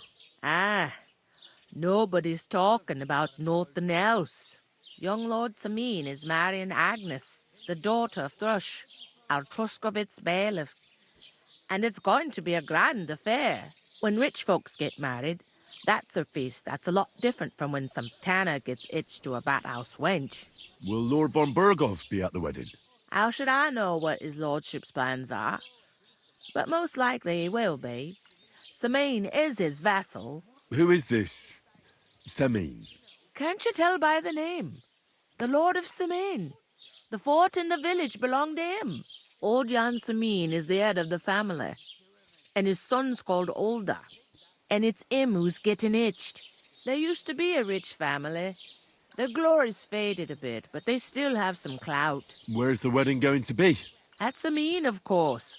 Ah, nobody's talking about nothing else. Young Lord Samin is marrying Agnes, the daughter of Thrush, our Truskovitz bailiff. And it's going to be a grand affair. When rich folks get married, that's a feast that's a lot different from when some tanner gets hitched to a bat-house wench.
Will Lord von Berghoff be at the wedding?
How should I know what his lordship's plans are? But most likely he will be. Samin is his vassal.
Who is this Samin?
Can't you tell by the name? The Lord of Samin. The fort in the village belonged to him. Old Jan Samin is the head of the family, and his son's called Olda. And it's him who's getting hitched. There used to be a rich family. Their glory's faded a bit, but they still have some clout.
Where's the wedding going to be?
At Samin, of course.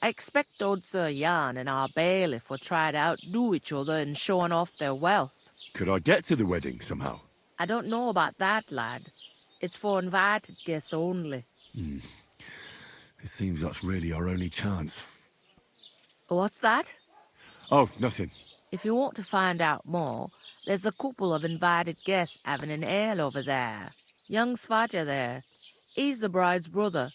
I expect old Sir Jan and our bailiff will try to outdo each other in showing off their wealth.
Could I get to the wedding somehow?
I don't know about that, lad. It's for invited guests only.
It seems that's really our only chance.
What's that?
Oh, nothing.
If you want to find out more, there's a couple of invited guests having an ale over there. Young Svaja there. He's the bride's brother.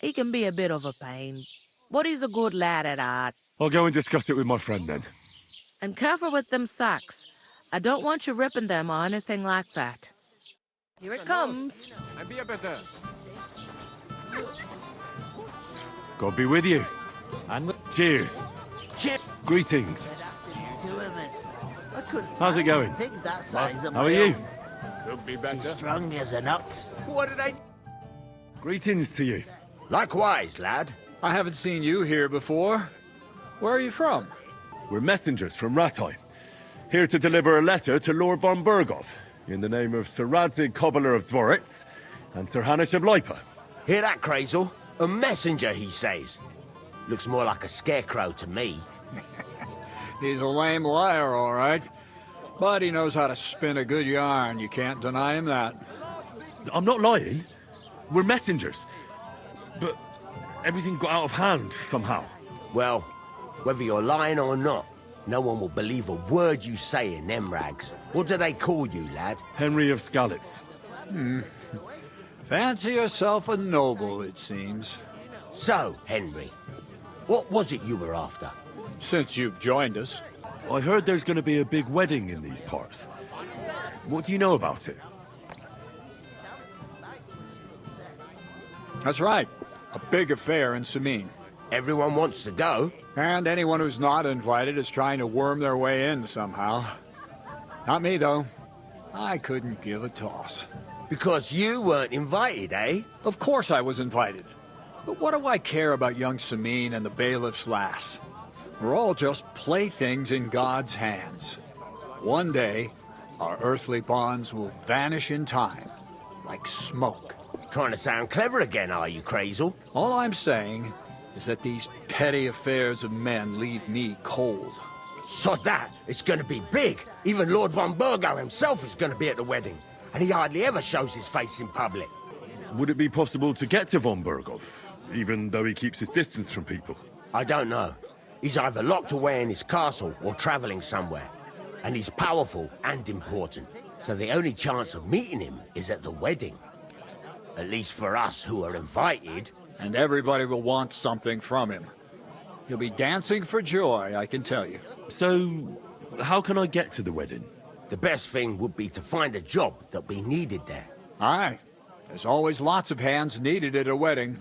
He can be a bit of a pain, but he's a good lad at heart.
I'll go and discuss it with my friend then.
And careful with them sacks. I don't want you ripping them or anything like that. Here it comes.
And be a better.
God be with you.
And
cheers.
Cheers.
Greetings.
I couldn't
How's it going?
pig that size of
How
my
are you?
own.
Could be better.
Strong as an ox.
What did I...
Greetings to you.
Likewise, lad.
I haven't seen you here before. Where are you from?
We're messengers from Rattay. Here to deliver a letter to Lord von Burgov, in the name of Sir Radzig Cobbler of Dworitz and Sir Hanish of Lipa.
Hear that, Crazel? A messenger, he says. Looks more like a scarecrow to me.
He's a lame liar, all right. But he knows how to spin a good yarn. You can't deny him that.
I'm not lying. We're messengers. But everything got out of hand somehow.
Well, whether you're lying or not, no one will believe a word you say in them rags. What do they call you, lad?
Henry of Skalitz.
Fancy yourself a noble, it seems.
So, Henry, what was it you were after?
Since you've joined us.
I heard there's going to be a big wedding in these parts. What do you know about it?
That's right. A big affair in Sameen.
Everyone wants to go.
And anyone who's not invited is trying to worm their way in somehow. Not me, though. I couldn't give a toss.
Because you weren't invited, eh?
Of course I was invited. But what do I care about young Sameen and the bailiff's lass? We're all just playthings in God's hands. One day, our earthly bonds will vanish in time, like smoke.
Trying to sound clever again, are you, Crazel?
All I'm saying is that these petty affairs of men leave me cold.
So that, it's going to be big. Even Lord von Burgo himself is going to be at the wedding. And he hardly ever shows his face in public.
Would it be possible to get to von Burgov, even though he keeps his distance from people?
I don't know. He's either locked away in his castle or traveling somewhere. And he's powerful and important. So the only chance of meeting him is at the wedding. At least for us who are invited.
And everybody will want something from him. He'll be dancing for joy, I can tell you.
So, how can I get to the wedding?
The best thing would be to find a job that we needed there.
Aye. There's always lots of hands needed at a wedding.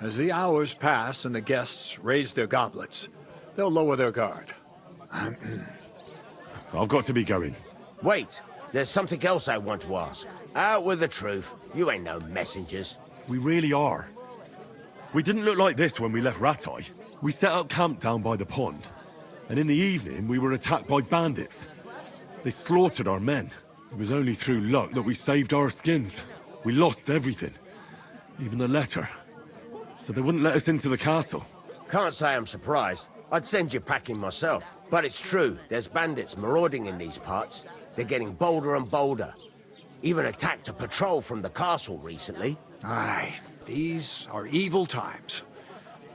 As the hours pass and the guests raise their goblets, they'll lower their guard.
I've got to be going.
Wait, there's something else I want to ask. Out with the truth. You ain't no messengers.
We really are. We didn't look like this when we left Rattay. We set up camp down by the pond, and in the evening we were attacked by bandits. They slaughtered our men. It was only through luck that we saved our skins. We lost everything, even the letter. So they wouldn't let us into the castle.
Can't say I'm surprised. I'd send you packing myself. But it's true, there's bandits marauding in these parts. They're getting bolder and bolder. Even attacked a patrol from the castle recently.
Aye, these are evil times.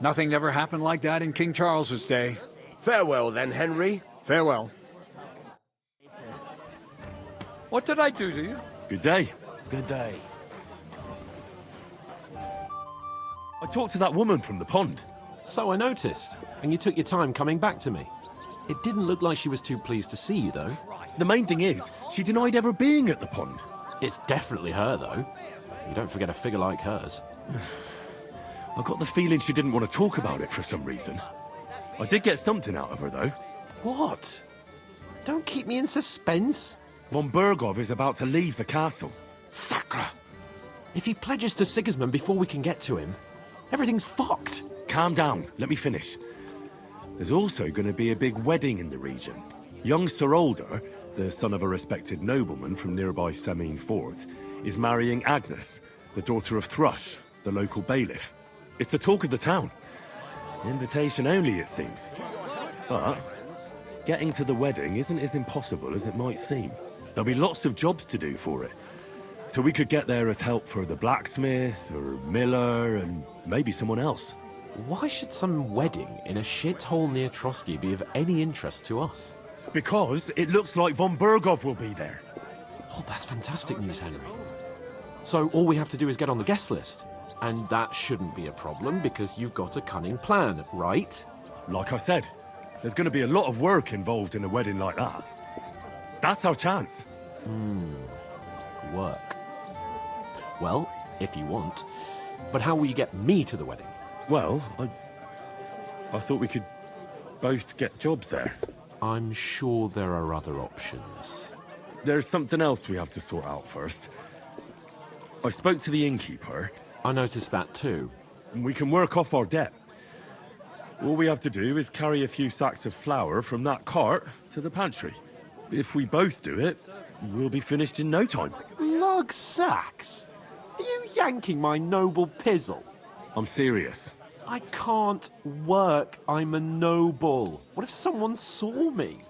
Nothing ever happened like that in King Charles's day.
Farewell then, Henry.
Farewell. What did I do to you?
Good day.
Good day.
I talked to that woman from the pond.
So I noticed, and you took your time coming back to me. It didn't look like she was too pleased to see you, though.
The main thing is, she denied ever being at the pond.
It's definitely her, though. You don't forget a figure like hers.
I got the feeling she didn't want to talk about it for some reason. I did get something out of her, though.
What? Don't keep me in suspense.
Von Burgov is about to leave the castle.
Sacre! If he pledges to Sigismund before we can get to him, everything's fucked.
Calm down, let me finish. There's also going to be a big wedding in the region. Young Sir Older, the son of a respected nobleman from nearby Sameen Fort, is marrying Agnes, the daughter of Thrush, the local bailiff. It's the talk of the town. Invitation only, it seems. But getting to the wedding isn't as impossible as it might seem. There'll be lots of jobs to do for it. So we could get there as help for the blacksmith, or miller, and maybe someone else.
Why should some wedding in a shithole near Trotsky be of any interest to us?
Because it looks like von Burgov will be there.
Oh, that's fantastic news, Henry. So all we have to do is get on the guest list. And that shouldn't be a problem because you've got a cunning plan, right?
Like I said, there's going to be a lot of work involved in a wedding like that. That's our chance.
Work. Well, if you want. But how will you get me to the wedding?
Well, I thought we could both get jobs there.
I'm sure there are other options.
There's something else we have to sort out first. I spoke to the innkeeper.
I noticed that too.
And we can work off our debt. All we have to do is carry a few sacks of flour from that cart to the pantry. If we both do it, we'll be finished in no time.
Lug sacks? Are you yanking my noble pizzle?
I'm serious.
I can't work. I'm a noble. What if someone saw me?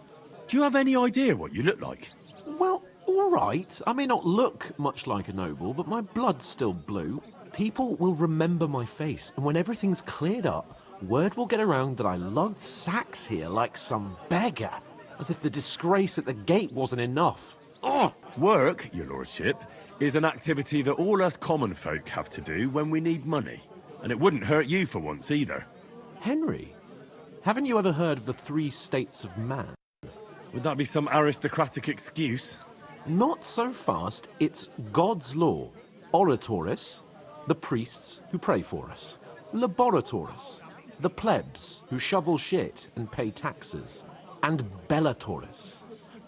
Do you have any idea what you look like?
Well, all right. I may not look much like a noble, but my blood's still blue. People will remember my face, and when everything's cleared up, word will get around that I lugged sacks here like some beggar, as if the disgrace at the gate wasn't enough.
Oh! Work, your lordship, is an activity that all us common folk have to do when we need money. And it wouldn't hurt you for once either.
Henry, haven't you ever heard of the 3 states of man?
Would that be some aristocratic excuse?
Not so fast. It's God's law. Oratoris, the priests who pray for us. Laboratoris, the plebs who shovel shit and pay taxes. And Bellatoris,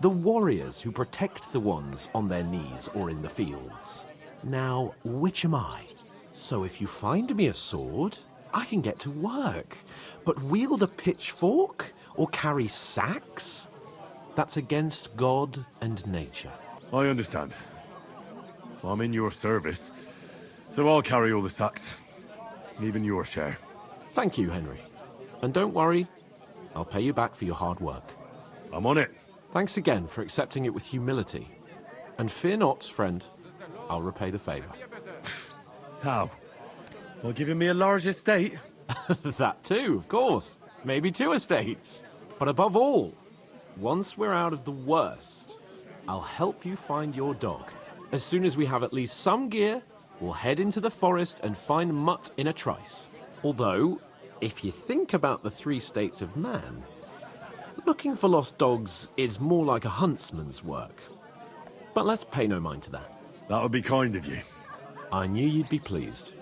the warriors who protect the ones on their knees or in the fields. Now, which am I? So if you find me a sword, I can get to work. But wield a pitchfork or carry sacks? That's against God and nature.
I understand. I'm in your service, so I'll carry all the sacks. Even your share.
Thank you, Henry. And don't worry, I'll pay you back for your hard work.
I'm on it.
Thanks again for accepting it with humility. And fear not, friend, I'll repay the favor.
How? By giving me a large estate?
That too, of course. Maybe 2 estates. But above all, once we're out of the worst, I'll help you find your dog. As soon as we have at least some gear, we'll head into the forest and find Mutt in a trice. Although, if you think about the 3 states of man, looking for lost dogs is more like a huntsman's work. But let's pay no mind to that.
That would be kind of you.
I knew you'd be pleased.